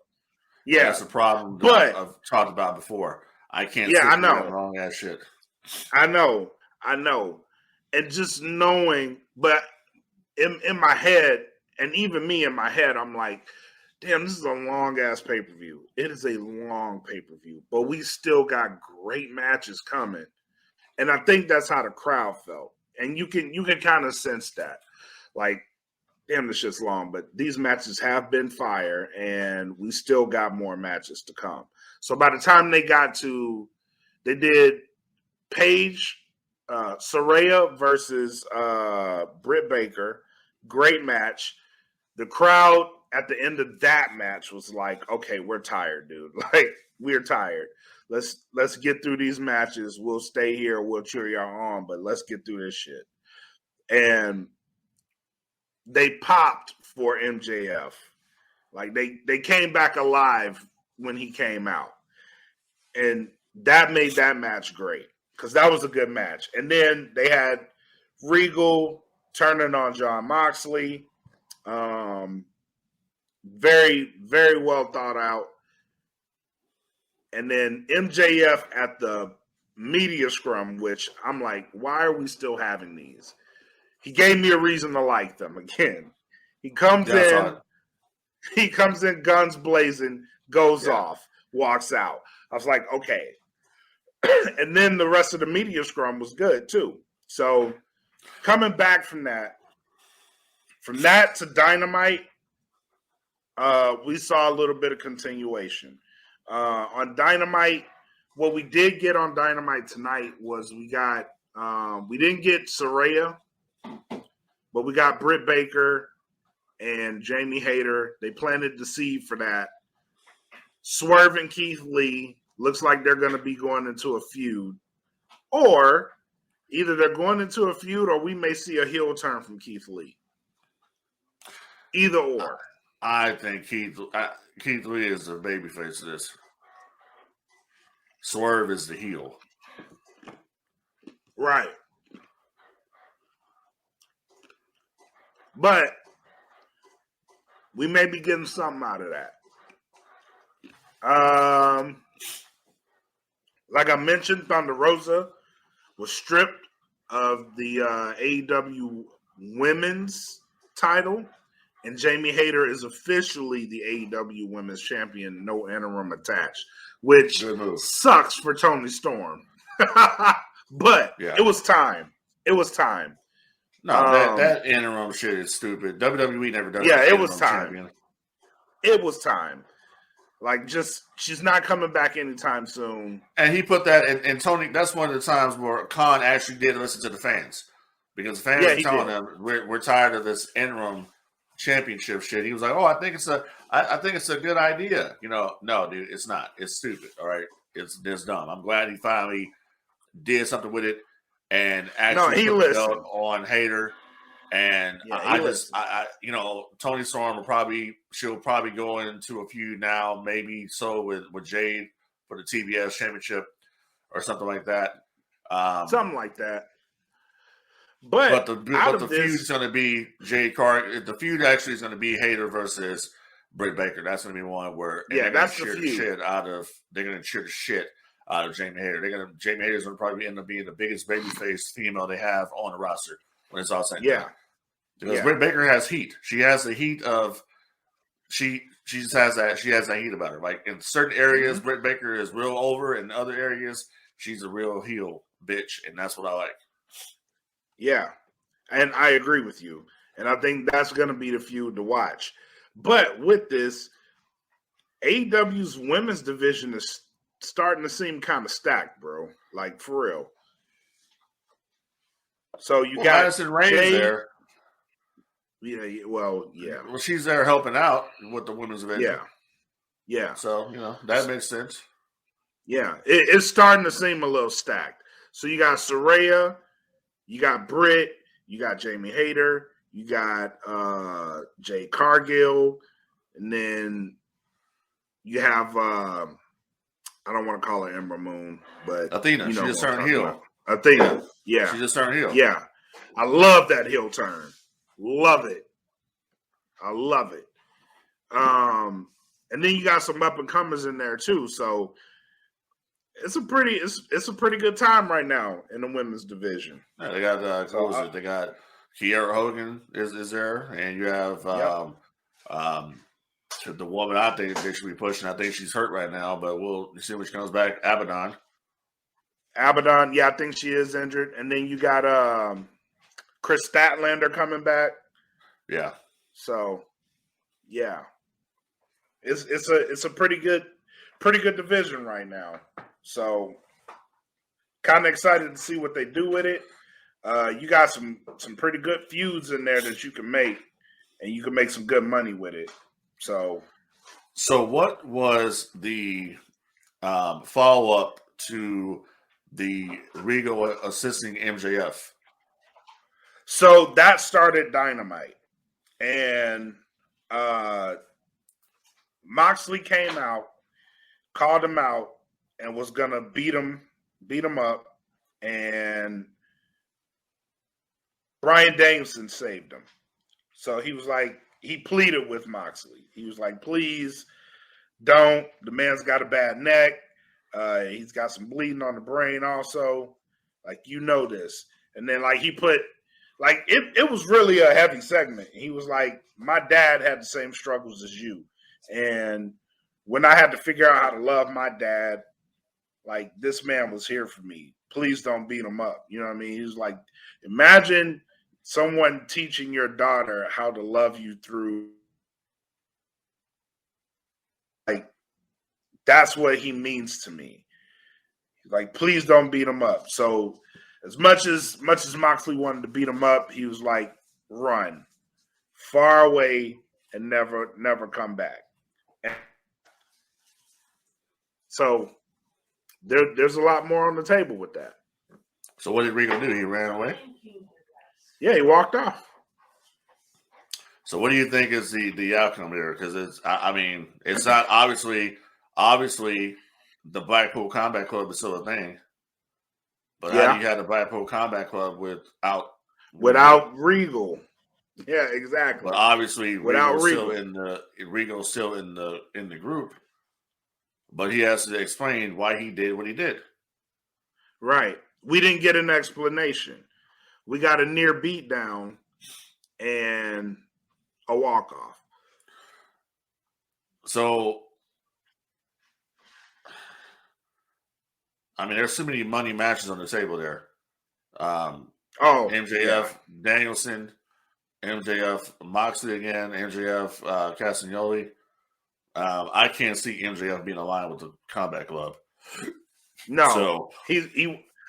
Speaker 1: Yeah,
Speaker 2: that's the problem that I've talked about before. I can't.
Speaker 1: Yeah, I know.
Speaker 2: Wrong ass shit.
Speaker 1: I know, and just knowing, but in my head, and even me in my head, I'm like, damn, this is a long ass pay per view. It is a long pay per view, but we still got great matches coming, and I think that's how the crowd felt, and you can kind of sense that, like. Damn, this shit's long, but these matches have been fire, and we still got more matches to come. So by the time they did Paige, Saraya versus Britt Baker, great match. The crowd at the end of that match was like, okay, we're tired, dude. Like, we're tired. Let's get through these matches. We'll stay here. We'll cheer y'all on, but let's get through this shit. And they popped for MJF. Like they came back alive when he came out. And that made that match great because that was a good match. And then they had Regal turning on Jon Moxley. Very, very well thought out. And then MJF at the media scrum, which I'm like, why are we still having these? He gave me a reason to like them again. He comes in guns blazing, goes off, walks out. I was like, okay. And then the rest of the media scrum was good too. So coming back from that to Dynamite, we saw a little bit of continuation. On Dynamite, what we did get on Dynamite tonight was we didn't get Saraya, but we got Britt Baker and Jamie Hayter. They planted the seed for that. Swerve and Keith Lee looks like they're going to be going into a feud. Or either they're going into a feud or we may see a heel turn from Keith Lee. Either or.
Speaker 2: I think Keith Lee is the babyface of this. Swerve is the heel.
Speaker 1: Right. But we may be getting something out of that. Like I mentioned, Thunder Rosa was stripped of the AEW Women's title, and Jamie Hayter is officially the AEW Women's Champion, no interim attached, which sucks for Toni Storm. But it was time. It was time.
Speaker 2: No, that interim shit is stupid. WWE never does.
Speaker 1: Yeah, it was time. Champion. It was time. Like, she's not coming back anytime soon.
Speaker 2: And he put that, and Tony, that's one of the times where Khan actually did listen to the fans. Because the fans were telling them, we're tired of this interim championship shit. He was like, I think it's a good idea. No, dude, it's not. It's stupid, all right? It's dumb. I'm glad he finally did something with it. And actually put the belt on Hayter, and Toni Storm she'll probably go into a feud now, maybe so with Jade for the TBS championship or something like that.
Speaker 1: Something like that. But the
Speaker 2: feud is going to be Jade Cargill. The feud actually is going to be Hayter versus Britt Baker. That's going to be one where
Speaker 1: that's the feud.
Speaker 2: They're going to cheer the shit out of Jamie Hayter. Jamie Hayter is going to probably end up being the biggest babyface female they have on the roster when it's all said and done. Because Britt Baker has heat. She has the heat of she just has that. She has that heat about her. Like in certain areas, Britt Baker is real over. In other areas, she's a real heel bitch, and that's what I like.
Speaker 1: Yeah, and I agree with you. And I think that's going to be the feud to watch. But with this, AEW's women's division is starting to seem kind of stacked, bro. Like, for real. So you
Speaker 2: Well,
Speaker 1: got
Speaker 2: Madison Rain's
Speaker 1: Jay.
Speaker 2: there.
Speaker 1: Yeah, well, yeah.
Speaker 2: Well, she's there helping out with the women's division.
Speaker 1: Yeah.
Speaker 2: So, that makes sense.
Speaker 1: Yeah. It's starting to seem a little stacked. So you got Saraya, you got Britt, you got Jamie Hayter, you got Jay Cargill, and then you have I don't want to call her Ember Moon, but
Speaker 2: Athena, she just turned heel.
Speaker 1: Athena, yeah.
Speaker 2: She just turned heel.
Speaker 1: Yeah. I love that heel turn. Love it. I love it. And then you got some up and comers in there too. So it's a pretty good time right now in the women's division.
Speaker 2: Yeah, they got they got Kiera Hogan is there, and you have the woman I think they should be pushing. I think she's hurt right now, but we'll see when she comes back. Abaddon,
Speaker 1: yeah, I think she is injured. And then you got Chris Statlander coming back.
Speaker 2: Yeah.
Speaker 1: So yeah. It's a pretty good division right now. So kind of excited to see what they do with it. You got some pretty good feuds in there that you can make, and you can make some good money with it. So
Speaker 2: what was the follow-up to the Regal assisting MJF?
Speaker 1: So that started Dynamite, and Moxley came out, called him out, and was gonna beat him up, and Bryan Danielson saved him. So he was like, he pleaded with Moxley. He was like, please don't. The man's got a bad neck. He's got some bleeding on the brain also. Like, this. And then he put, it was really a heavy segment. He was like, my dad had the same struggles as you. And when I had to figure out how to love my dad, this man was here for me. Please don't beat him up. You know what I mean? He was like, imagine someone teaching your daughter how to love you through. That's what he means to me. Please don't beat him up. So as much as Moxley wanted to beat him up, he was like, run far away and never come back. And so there's a lot more on the table with that.
Speaker 2: So what did Regal do? He ran away?
Speaker 1: Yeah, he walked off.
Speaker 2: So what do you think is the outcome here? Because it's not obviously the Blackpool Combat Club is still a thing. But how do you have the Blackpool Combat Club without
Speaker 1: Regal? Yeah, exactly.
Speaker 2: But obviously
Speaker 1: Regal's
Speaker 2: still in the group. But he has to explain why he did what he did.
Speaker 1: Right. We didn't get an explanation. We got a near beatdown and a walk-off.
Speaker 2: So, there's so many money matches on the table there. MJF, Danielson, MJF, Moxley again, MJF, Castagnoli. I can't see MJF being aligned with the Combat Club.
Speaker 1: No,
Speaker 2: so,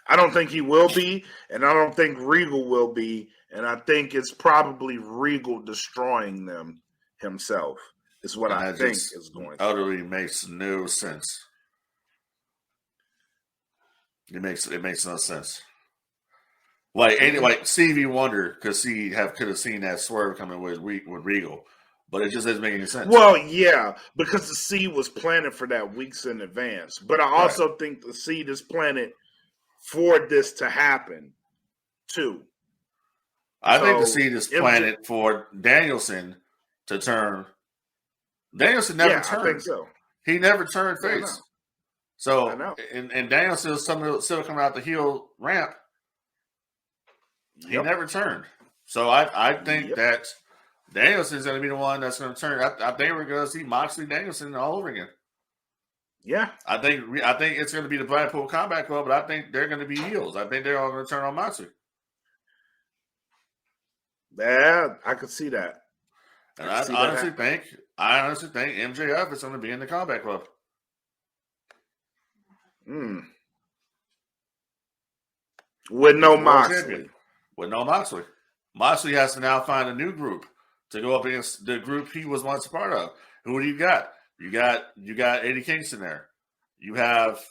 Speaker 1: I don't think he will be, and I don't think Regal will be, and I think it's probably Regal destroying them himself. Is what I think is going.
Speaker 2: Utterly makes no sense. It makes no sense. Like Stevie Wonder could have seen that swerve coming with Regal, but it just doesn't make any sense.
Speaker 1: Well, yeah, because the seed was planted for that weeks in advance. But I also think the seed is planted for this to happen too.
Speaker 2: I think the seed is planted for Danielson to turn. Danielson never turned.
Speaker 1: I think so.
Speaker 2: He never turned face. So,
Speaker 1: I know.
Speaker 2: And Danielson is still coming out the heel ramp. He never turned. So I think that Danielson's going to be the one that's going to turn. I think we're going to see Moxley Danielson all over again.
Speaker 1: Yeah.
Speaker 2: I think it's going to be the Blackpool Combat Club, but I think they're going to be heels. I think they're all going to turn on Moxley.
Speaker 1: Yeah, I could see that.
Speaker 2: And I honestly think MJF is going to be in the Combat Club.
Speaker 1: With no Moxley.
Speaker 2: with no Moxley. Moxley has to now find a new group to go up against the group he was once a part of. Who do you got? You got Eddie Kingston there. You have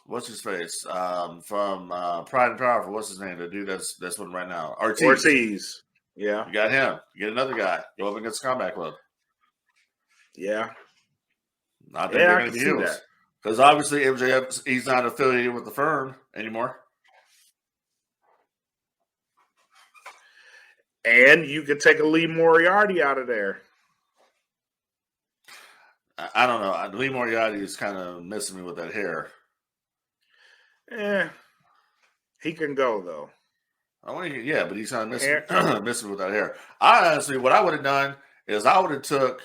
Speaker 2: what's his face from Pride and Powerful. What's his name? The dude that's one right now.
Speaker 1: Ortiz. Yeah.
Speaker 2: You got him. You get another guy. Go up against Combat Club.
Speaker 1: Yeah.
Speaker 2: I think they're going to be heels. Because obviously MJF, he's not affiliated with the firm anymore.
Speaker 1: And you could take a Lee Moriarty out of there.
Speaker 2: I don't know. Lee Moriarty is kind of missing me with that hair.
Speaker 1: He can go, though.
Speaker 2: Yeah, but he's kind of missing with that hair. I honestly, what I would have done is I would have took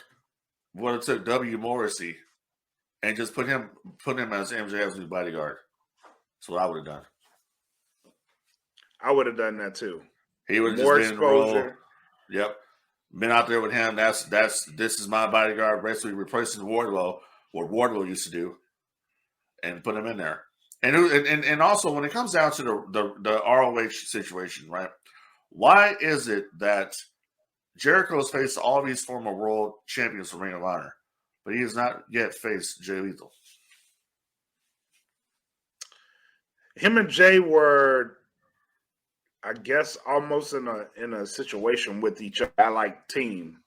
Speaker 2: W. Morrissey and just put him as MJF's new bodyguard. That's what I would have done.
Speaker 1: I would have done that too.
Speaker 2: He would have
Speaker 1: more
Speaker 2: just been
Speaker 1: exposure.
Speaker 2: Yep, been out there with him. This is my bodyguard, basically replacing Wardlow, what Wardlow used to do, and put him in there. And also when it comes down to the ROH situation, right? Why is it that Jericho's faced all these former world champions from Ring of Honor, but he has not yet faced Jay Lethal?
Speaker 1: Him and Jay were, I guess, almost in a situation with each other, like team,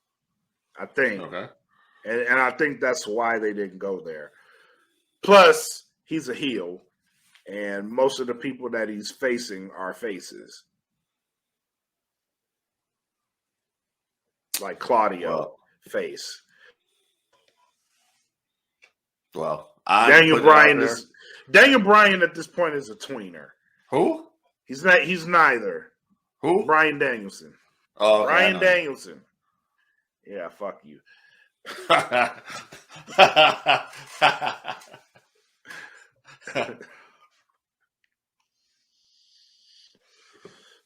Speaker 1: I think.
Speaker 2: Okay.
Speaker 1: And I think that's why they didn't go there. Plus, he's a heel, and most of the people that he's facing are faces. Like Claudio, face.
Speaker 2: Well,
Speaker 1: Daniel Bryan at this point is a tweener.
Speaker 2: Who?
Speaker 1: He's not. He's neither.
Speaker 2: Who?
Speaker 1: Bryan Danielson.
Speaker 2: Oh,
Speaker 1: Bryan Danielson. Yeah, fuck you.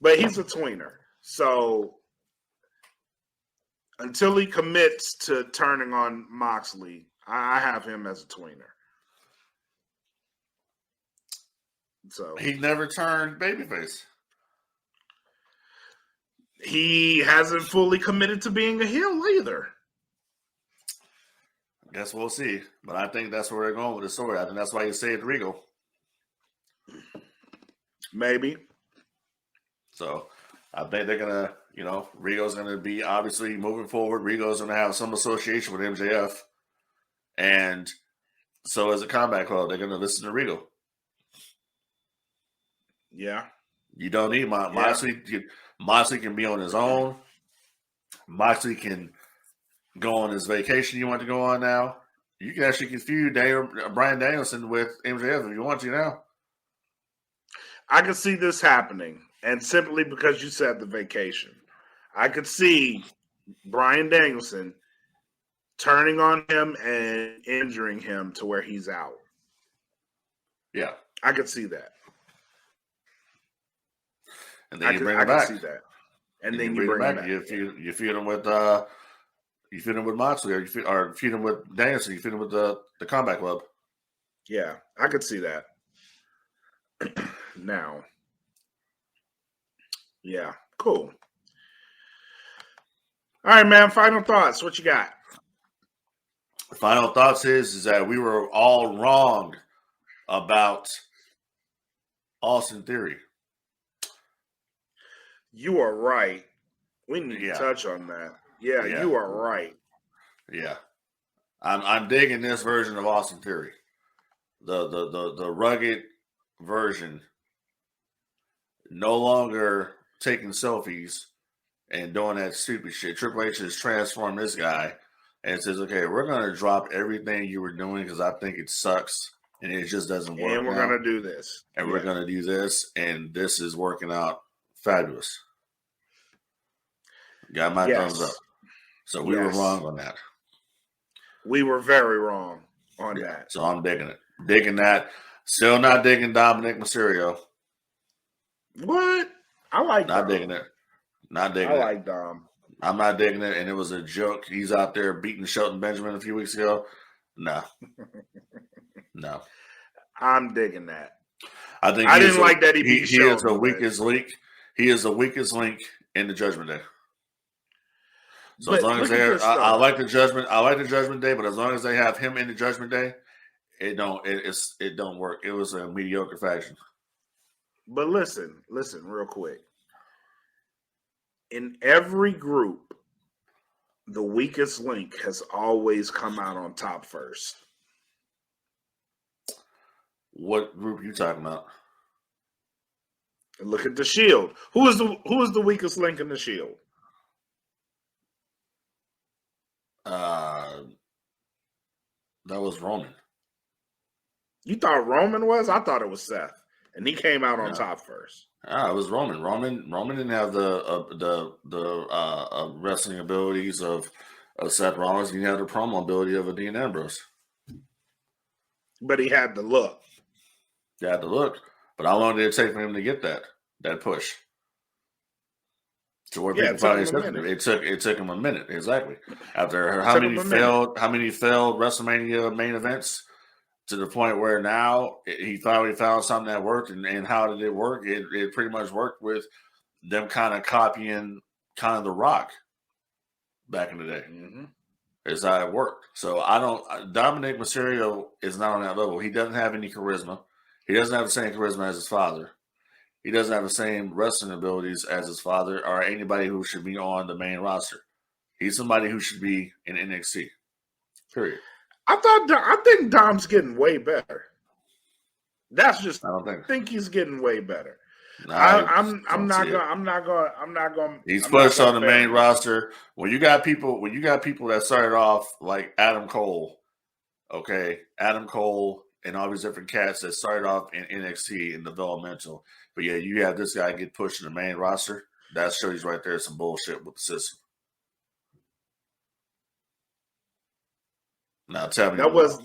Speaker 1: But he's a tweener. So until he commits to turning on Moxley, I have him as a tweener. So
Speaker 2: he never turned babyface.
Speaker 1: He hasn't fully committed to being a heel either.
Speaker 2: I guess we'll see. But I think that's where they're going with the story. I think that's why you saved Regal.
Speaker 1: Maybe.
Speaker 2: So I think they're going to, Regal's going to be obviously moving forward. Regal's going to have some association with MJF. And so as a Combat Club, they're going to listen to Regal.
Speaker 1: Yeah.
Speaker 2: You don't need Moxley. Moxley can be on his own. Moxley can go on his vacation you want to go on now. You can actually confuse Bryan Danielson with MJF if you want to now.
Speaker 1: I could see this happening. And simply because you said the vacation. I could see Bryan Danielson turning on him and injuring him to where he's out.
Speaker 2: Yeah.
Speaker 1: I could see that.
Speaker 2: And then you bring him back.
Speaker 1: I can see that. And then you bring him back.
Speaker 2: You feed him with Moxley, or feed him with Danielson. You feed him with the Combat Club.
Speaker 1: Yeah, I could see that. Now, yeah, cool. All right, man. Final thoughts. What you got?
Speaker 2: Final thoughts is that we were all wrong about Austin Theory.
Speaker 1: You are right. We need to touch on that. Yeah, you are right.
Speaker 2: Yeah, I'm digging this version of Austin Theory, the rugged version. No longer taking selfies and doing that stupid shit. Triple H has transformed this guy and says, "Okay, we're going to drop everything you were doing because I think it sucks and it just doesn't work.
Speaker 1: And we're going to do this.
Speaker 2: And we're going to do this, and this is working out fabulous." Got my thumbs up. So we were wrong on that.
Speaker 1: We were very wrong on that.
Speaker 2: So I'm digging it. Digging that. Still not digging Dominic Mysterio.
Speaker 1: What? I like
Speaker 2: Not
Speaker 1: Dom.
Speaker 2: digging it. Not digging it.
Speaker 1: I like Dom.
Speaker 2: I'm not digging it, and it was a joke. He's out there beating Shelton Benjamin a few weeks ago. No. No.
Speaker 1: I'm digging that.
Speaker 2: I think
Speaker 3: I didn't like that he
Speaker 2: he
Speaker 3: beat
Speaker 2: is the
Speaker 3: Sheldon,
Speaker 2: weakest link. He is the weakest link in the Judgment Day. So
Speaker 3: But
Speaker 2: as long as
Speaker 3: look at
Speaker 2: they're,
Speaker 3: this,
Speaker 2: I
Speaker 3: though.
Speaker 2: like the Judgment. I like the Judgment Day, but as long as they have him in the Judgment Day, it don't work. It was a mediocre faction.
Speaker 3: But listen real quick. In every group, the weakest link has always come out on top first.
Speaker 2: What group are you talking about?
Speaker 3: And look at the Shield. Who is the weakest link in the Shield?
Speaker 2: That was Roman.
Speaker 3: You thought Roman was? I thought it was Seth, and he came out on top first.
Speaker 2: It was Roman. Roman didn't have the wrestling abilities of Seth Rollins. He had the promo ability of a Dean Ambrose.
Speaker 3: But he had the look.
Speaker 2: He had the look. But how long did it take for him to get that push? To where people probably accepted it. It took him a minute, exactly. After how many failed WrestleMania main events, to the point where now he finally found something that worked. And how did it work? It pretty much worked with them kind of copying kind of The Rock back in the day.
Speaker 3: Mm-hmm.
Speaker 2: Is how it worked. So Dominic Mysterio is not on that level. He doesn't have any charisma. He doesn't have the same charisma as his father. He doesn't have the same wrestling abilities as his father or anybody who should be on the main roster. He's somebody who should be in NXT. Period.
Speaker 3: I think Dom's getting way better. That's just.
Speaker 2: I don't
Speaker 3: think he's getting way better.
Speaker 2: I'm
Speaker 3: not going.
Speaker 2: He's pushed on the main roster. When you got people that started off like Adam Cole, okay, Adam Cole and all these different cats that started off in NXT in developmental, but yeah, you have this guy get pushed in the main roster. That shows you right there some bullshit with the system. Now tell me
Speaker 3: that was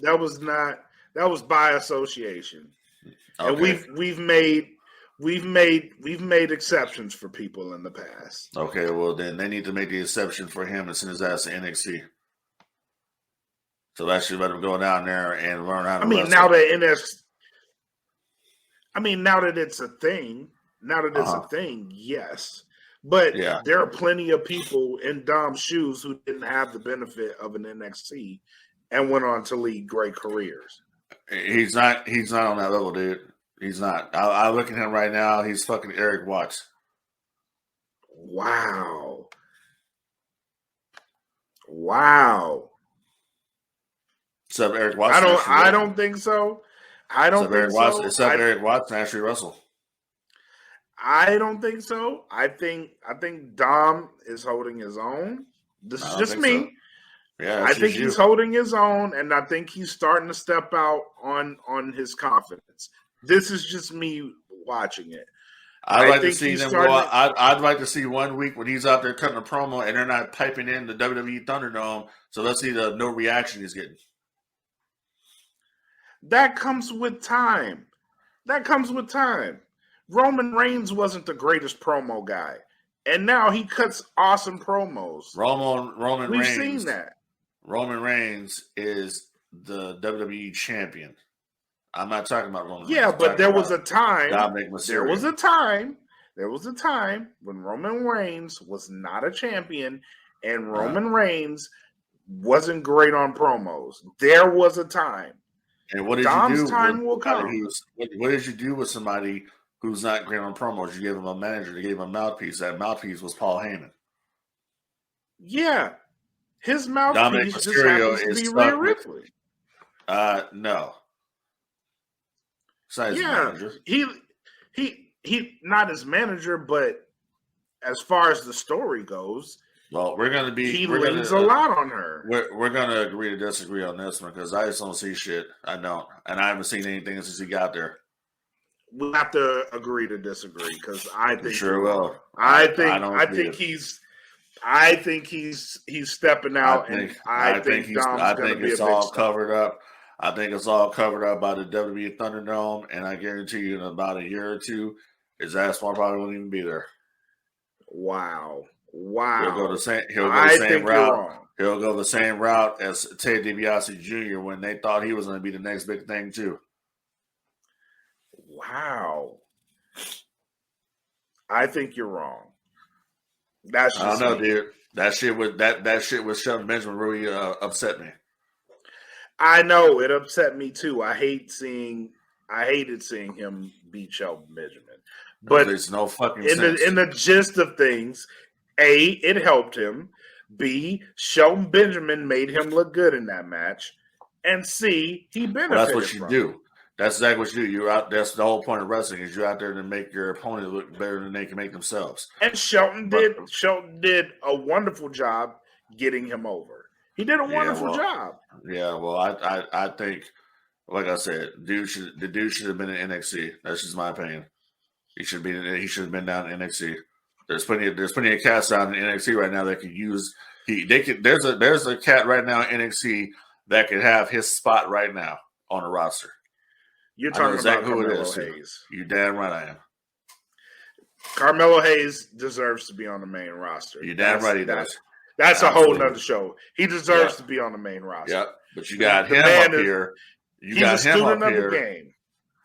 Speaker 3: by association,
Speaker 2: okay.
Speaker 3: And we've made exceptions for people in the past.
Speaker 2: Okay, well then they need to make the exception for him and send his ass to NXT. So that should let him go down there and learn how to wrestle.
Speaker 3: Now that it's a thing, a thing, yes. But there are plenty of people in Dom's shoes who didn't have the benefit of an NXT and went on to lead great careers.
Speaker 2: He's not on that level, dude. He's not. I look at him right now. He's fucking Eric Watts.
Speaker 3: Wow.
Speaker 2: Except Eric Watts.
Speaker 3: I don't think so.
Speaker 2: Eric Watts and Ashley Russell.
Speaker 3: I don't think so. I think Dom is holding his own. This is just me. So.
Speaker 2: Yeah,
Speaker 3: I think he's holding his own, and I think he's starting to step out on his confidence. This is just me watching it.
Speaker 2: I'd like to see them go. I'd like to see 1 week when he's out there cutting a promo and they're not piping in the WWE Thunderdome. So let's see the no reaction he's getting.
Speaker 3: That comes with time. Roman Reigns wasn't the greatest promo guy, and now he cuts awesome promos.
Speaker 2: We've
Speaker 3: seen that.
Speaker 2: Roman Reigns is the WWE champion. I'm not talking about Roman Reigns.
Speaker 3: Yeah, but there was a time.
Speaker 2: Dominic Mysterio.
Speaker 3: There was a time when Roman Reigns was not a champion, and Roman Reigns wasn't great on promos. There was a time.
Speaker 2: And what did
Speaker 3: Dom's
Speaker 2: you do?
Speaker 3: Time will come.
Speaker 2: What did you do with somebody who's not great on promos? You gave him a manager. You gave him a mouthpiece. That mouthpiece was Paul Heyman.
Speaker 3: Yeah. His mouthpiece just happens to be Rhea Ripley.
Speaker 2: No.
Speaker 3: Yeah, he not his manager, but as far as the story goes,
Speaker 2: well, he
Speaker 3: leans a lot on her.
Speaker 2: We're gonna agree to disagree on this one because I just don't see shit. I don't, and I haven't seen anything since he got there.
Speaker 3: We'll have to agree to disagree because I think
Speaker 2: sure will.
Speaker 3: I think he's stepping out,
Speaker 2: I think it's all covered up. I think it's all covered up by the WWE Thunderdome, and I guarantee you, in about a year or two, his ass probably won't even be there.
Speaker 3: Wow!
Speaker 2: He'll go the same route. He'll go the same route as Ted DiBiase Jr. when they thought he was going to be the next big thing too.
Speaker 3: Wow. I think you're wrong. That's
Speaker 2: I don't know, dude. That shit with Shelton Benjamin really upset me.
Speaker 3: I know it upset me too. I hated seeing him beat Shelton Benjamin. But
Speaker 2: there's no fucking sense.
Speaker 3: In the gist of things, A, it helped him. B, Shelton Benjamin made him look good in that match. And C, he benefited.
Speaker 2: Well, that's what you do. That's exactly what you do. You're out. That's the whole point of wrestling, is you're out there to make your opponent look better than they can make themselves.
Speaker 3: And Shelton did a wonderful job getting him over. He did a wonderful job.
Speaker 2: Yeah, well, I think, like I said, the dude should have been in NXT. That's just my opinion. He should have been down in NXT. There's plenty of cats down in NXT right now that could use. There's a cat right now in NXT that could have his spot right now on the roster.
Speaker 3: You're talking about Carmelo Hayes.
Speaker 2: You damn right I am.
Speaker 3: Carmelo Hayes deserves to be on the main roster.
Speaker 2: You damn right he does.
Speaker 3: That's a whole nother show. He deserves to be on the main roster.
Speaker 2: Yeah, but you got him up here. You got him up here.
Speaker 3: Game.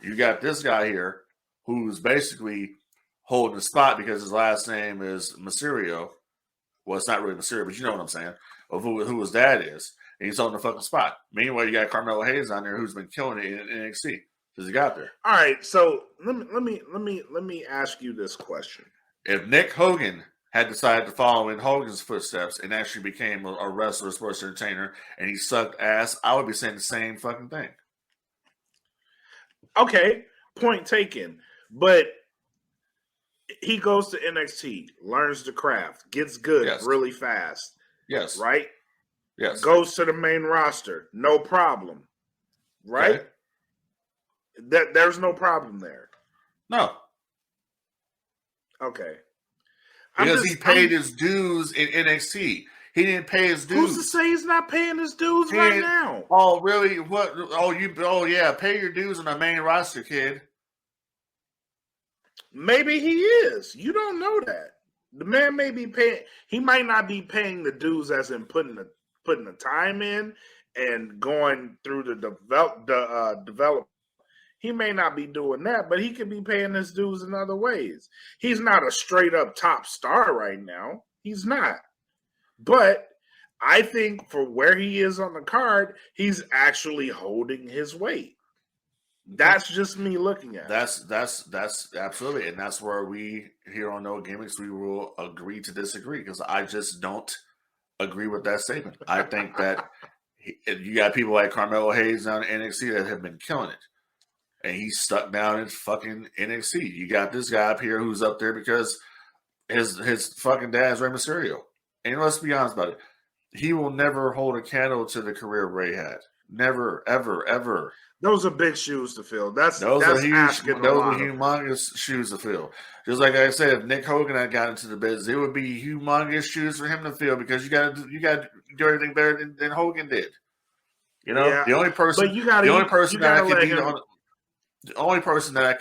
Speaker 2: You got this guy here who's basically holding the spot because his last name is Mysterio. Well, it's not really Mysterio, but you know what I'm saying. Of who his dad is. And he's holding the fucking spot. Meanwhile, you got Carmelo Hayes on there who's been killing it in NXT because he got there.
Speaker 3: All right, so let me ask you this question.
Speaker 2: If Nick Hogan had decided to follow in Hogan's footsteps and actually became a wrestler, sports entertainer, and he sucked ass, I would be saying the same fucking thing.
Speaker 3: Okay, point taken. But he goes to NXT, learns the craft, gets good really fast.
Speaker 2: Yes.
Speaker 3: Right?
Speaker 2: Yes.
Speaker 3: Goes to the main roster, no problem. Right? Okay. There's no problem there.
Speaker 2: No.
Speaker 3: Okay.
Speaker 2: Because he paid his dues in NXT. He didn't pay his dues.
Speaker 3: Who's to say he's not paying his dues right now?
Speaker 2: Oh, really? What? Oh, yeah. Pay your dues on the main roster, kid.
Speaker 3: Maybe he is. You don't know that. The man may be paying. He might not be paying the dues as in putting the time in and going through the development. He may not be doing that, but he could be paying his dues in other ways. He's not a straight up top star right now. He's not. But I think for where he is on the card, he's actually holding his weight. That's just me looking at it.
Speaker 2: That's absolutely, and that's where we here on No Gimmicks we will agree to disagree because I just don't agree with that statement. I think that you got people like Carmelo Hayes down in NXT that have been killing it, and he's stuck down in fucking NXT. You got this guy up here who's up there because his fucking dad's Rey Mysterio, and let's be honest about it, he will never hold a candle to the career Rey had. Never, ever, ever.
Speaker 3: Those are big shoes to fill. Those are
Speaker 2: humongous shoes to fill. Just like I said, if Nick Hogan had got into the business, it would be humongous shoes for him to fill because you got to do everything better than Hogan did. You know, the only person that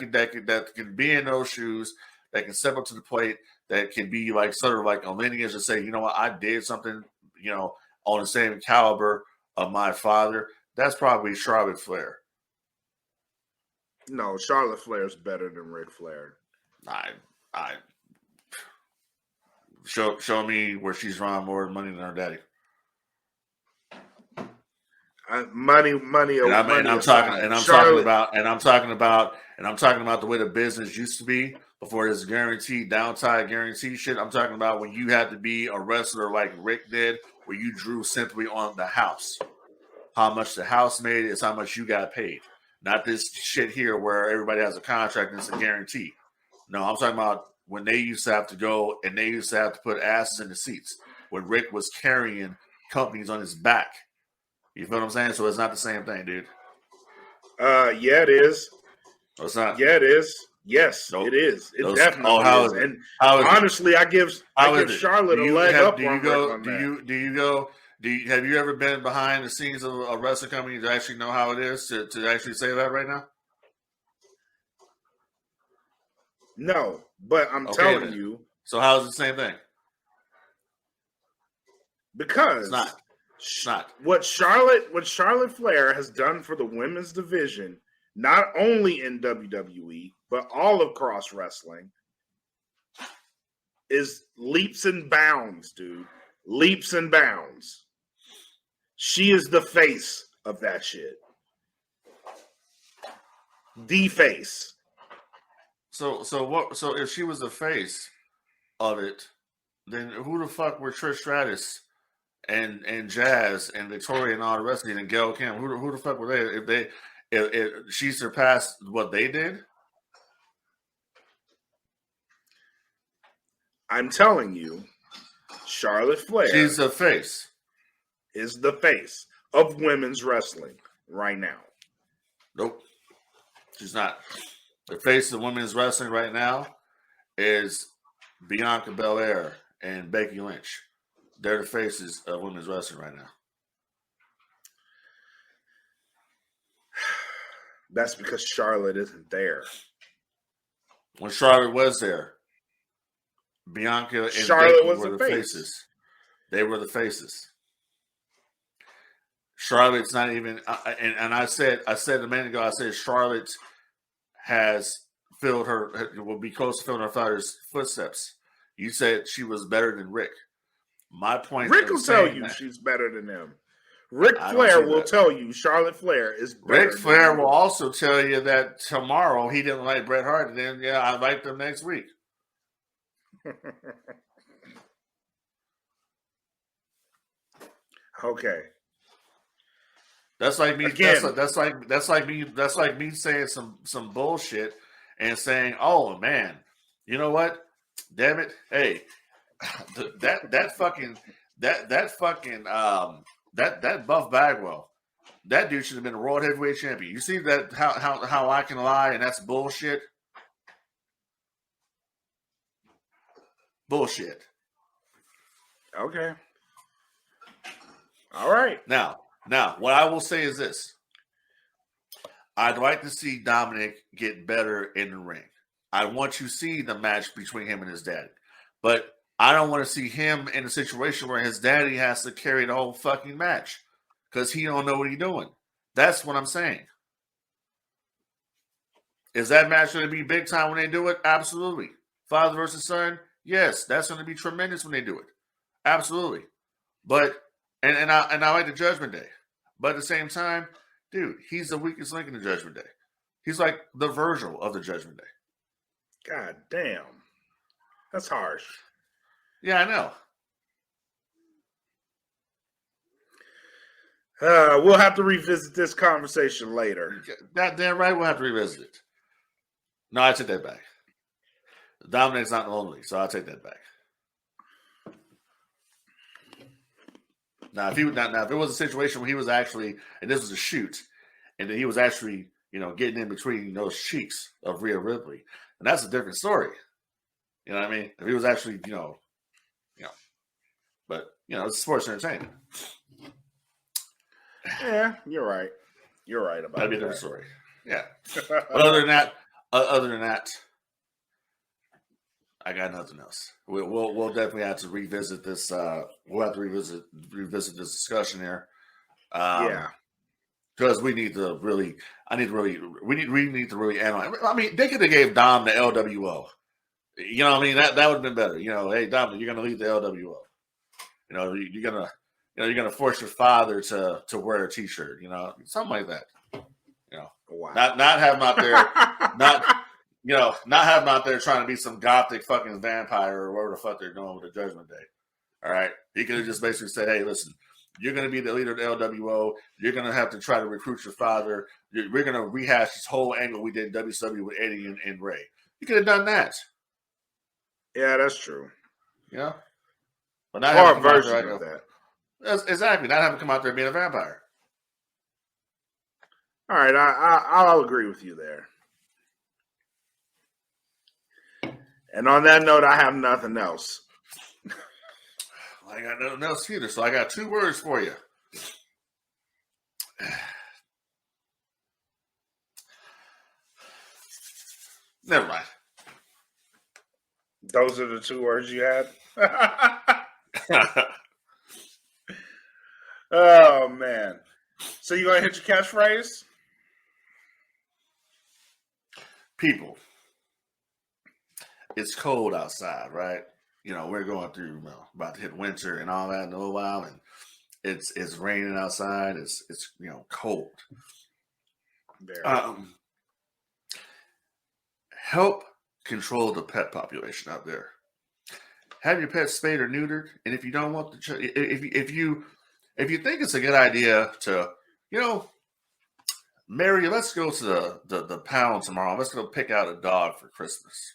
Speaker 2: can be in those shoes, that can step up to the plate, that can be like sort of like a lineage and say, you know what, I did something, you know, on the same caliber of my father. That's probably Charlotte Flair.
Speaker 3: No, Charlotte Flair is better than Ric Flair.
Speaker 2: Show me where she's drawn more money than her daddy.
Speaker 3: Money.
Speaker 2: I'm talking about the way the business used to be before this guaranteed downside guarantee shit. I'm talking about when you had to be a wrestler like Rick did, where you drew simply on the house. How much the house made is how much you got paid. Not this shit here where everybody has a contract and it's a guarantee. No, I'm talking about when they used to have to go and they used to have to put asses in the seats. When Rick was carrying companies on his back. You feel what I'm saying? So it's not the same thing, dude.
Speaker 3: Yeah, it is.
Speaker 2: No, it's not.
Speaker 3: Yeah, it is. Yes, it is. It definitely is. And honestly, I give Charlotte a leg up on that.
Speaker 2: Have you ever been behind the scenes of a wrestling company to actually know how it is to actually say that right now?
Speaker 3: No, but I'm telling you.
Speaker 2: So how is it the same thing?
Speaker 3: Because
Speaker 2: it's not.
Speaker 3: What Charlotte Flair has done for the women's division not only in WWE, but all of cross wrestling, is leaps and bounds, dude. Leaps and bounds. She is the face of that shit. The face.
Speaker 2: So if she was the face of it, then who the fuck were Trish Stratus and Jazz and Victoria and all the rest of it and Gail Kim? Who the fuck were they? If she surpassed what they did?
Speaker 3: I'm telling you, Charlotte Flair.
Speaker 2: She's the face.
Speaker 3: Is the face of women's wrestling right now.
Speaker 2: Nope. She's not. The face of women's wrestling right now is Bianca Belair and Becky Lynch. They're the faces of women's wrestling right now.
Speaker 3: That's because Charlotte isn't there.
Speaker 2: When Charlotte was there, Bianca and
Speaker 3: Charlotte
Speaker 2: Becky
Speaker 3: was
Speaker 2: were
Speaker 3: the
Speaker 2: the
Speaker 3: face.
Speaker 2: faces. They were the faces. Charlotte's not even, and I said a minute ago, I said Charlotte has will be close to filling her father's footsteps. You said she was better than Rick. My point.
Speaker 3: Rick will tell you she's better than him. Ric Flair will tell you Charlotte Flair is better.
Speaker 2: Ric Flair will also tell you that tomorrow he didn't like Bret Hart, and then I like them next week.
Speaker 3: Okay.
Speaker 2: That's like me.
Speaker 3: Again,
Speaker 2: that's like me saying some bullshit and saying, "Oh man, you know what? Damn it! Hey, that Buff Bagwell, that dude should have been a world heavyweight champion. You see that how I can lie and that's bullshit. Bullshit.
Speaker 3: Okay. All right.
Speaker 2: Now, what I will say is this. I'd like to see Dominic get better in the ring. I want to see the match between him and his daddy. But I don't want to see him in a situation where his daddy has to carry the whole fucking match because he don't know what he's doing. That's what I'm saying. Is that match going to be big time when they do it? Absolutely. Father versus son? Yes, that's going to be tremendous when they do it. Absolutely. But and I like the Judgment Day. But at the same time, dude, he's the weakest link in the Judgment Day. He's like the Virgil of the Judgment Day.
Speaker 3: God damn. That's harsh.
Speaker 2: Yeah, I know.
Speaker 3: We'll have to revisit this conversation later.
Speaker 2: That damn right, we'll have to revisit it. No, I take that back. Dominic's not lonely, so I'll take that back. Now, if it was a situation where he was actually, and this was a shoot, and then he was actually, getting in between those cheeks of Rhea Ripley, and that's a different story. You know what I mean? If he was actually, but it's sports entertainment.
Speaker 3: Yeah, you're right. You're right about that.
Speaker 2: That'd be a different story. Yeah. But other than that, I got nothing else. We'll definitely have to revisit this. We'll have to revisit this discussion here.
Speaker 3: Yeah,
Speaker 2: because we need to really analyze. I mean, they could have gave Dom the LWO. You know what I mean? That would have been better. Hey Dom, you're gonna leave the LWO. You're gonna force your father to wear a t-shirt. Something like that.
Speaker 3: Wow.
Speaker 2: Not have him out there. Not have him out there trying to be some gothic fucking vampire or whatever the fuck they're doing with the Judgment Day. All right. He could have just basically said, hey, listen, you're going to be the leader of the LWO. You're going to have to try to recruit your father. We're going to rehash this whole angle we did in WCW with Eddie and Ray. You could have done that.
Speaker 3: Yeah, that's true.
Speaker 2: But not
Speaker 3: Or a
Speaker 2: having
Speaker 3: version of that.
Speaker 2: Exactly. Not having come out there being a vampire.
Speaker 3: All right. I'll agree with you there. And on that note, I have nothing else.
Speaker 2: I got nothing else either, so I got 2 words for you. Never mind.
Speaker 3: Those are the 2 words you had? Oh, man. So you going to hit your catchphrase?
Speaker 2: people, it's cold outside, right? We're going through about to hit winter and all that in a little while, and it's raining outside. It's cold. Help control the pet population out there. Have your pet spayed or neutered, and if you don't want if you think it's a good idea to, Mary, let's go to the pound tomorrow. Let's go pick out a dog for Christmas.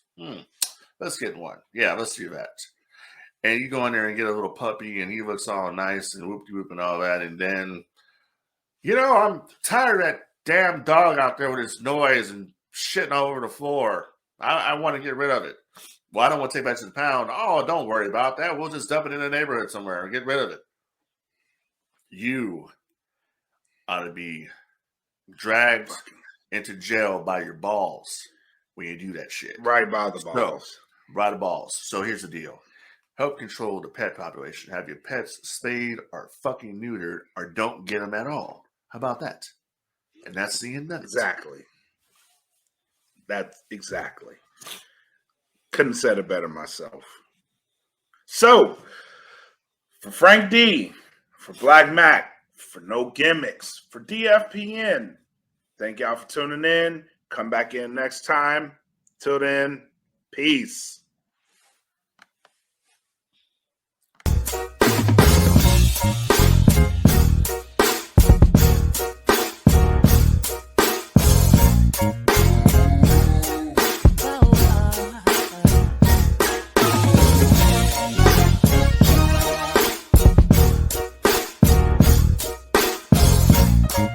Speaker 2: Let's get one. Yeah, let's do that. And you go in there and get a little puppy, and he looks all nice and whoop-de-whoop and all that. And then, I'm tired of that damn dog out there with his noise and shitting all over the floor. I want to get rid of it. Well, I don't want to take it back to the pound. Oh, don't worry about that. We'll just dump it in the neighborhood somewhere and get rid of it. You ought to be dragged into jail by your balls when you do that shit.
Speaker 3: Right by the balls.
Speaker 2: By the balls. So here's the deal. Help control the pet population. Have your pets spayed or fucking neutered, or don't get them at all. How about that? And that's the end of it.
Speaker 3: Exactly. That's exactly. Couldn't have said it better myself. So, for Frank D, for Black Mac, for No Gimmicks, for DFPN, thank y'all for tuning in. Come back in next time. Till then, peace.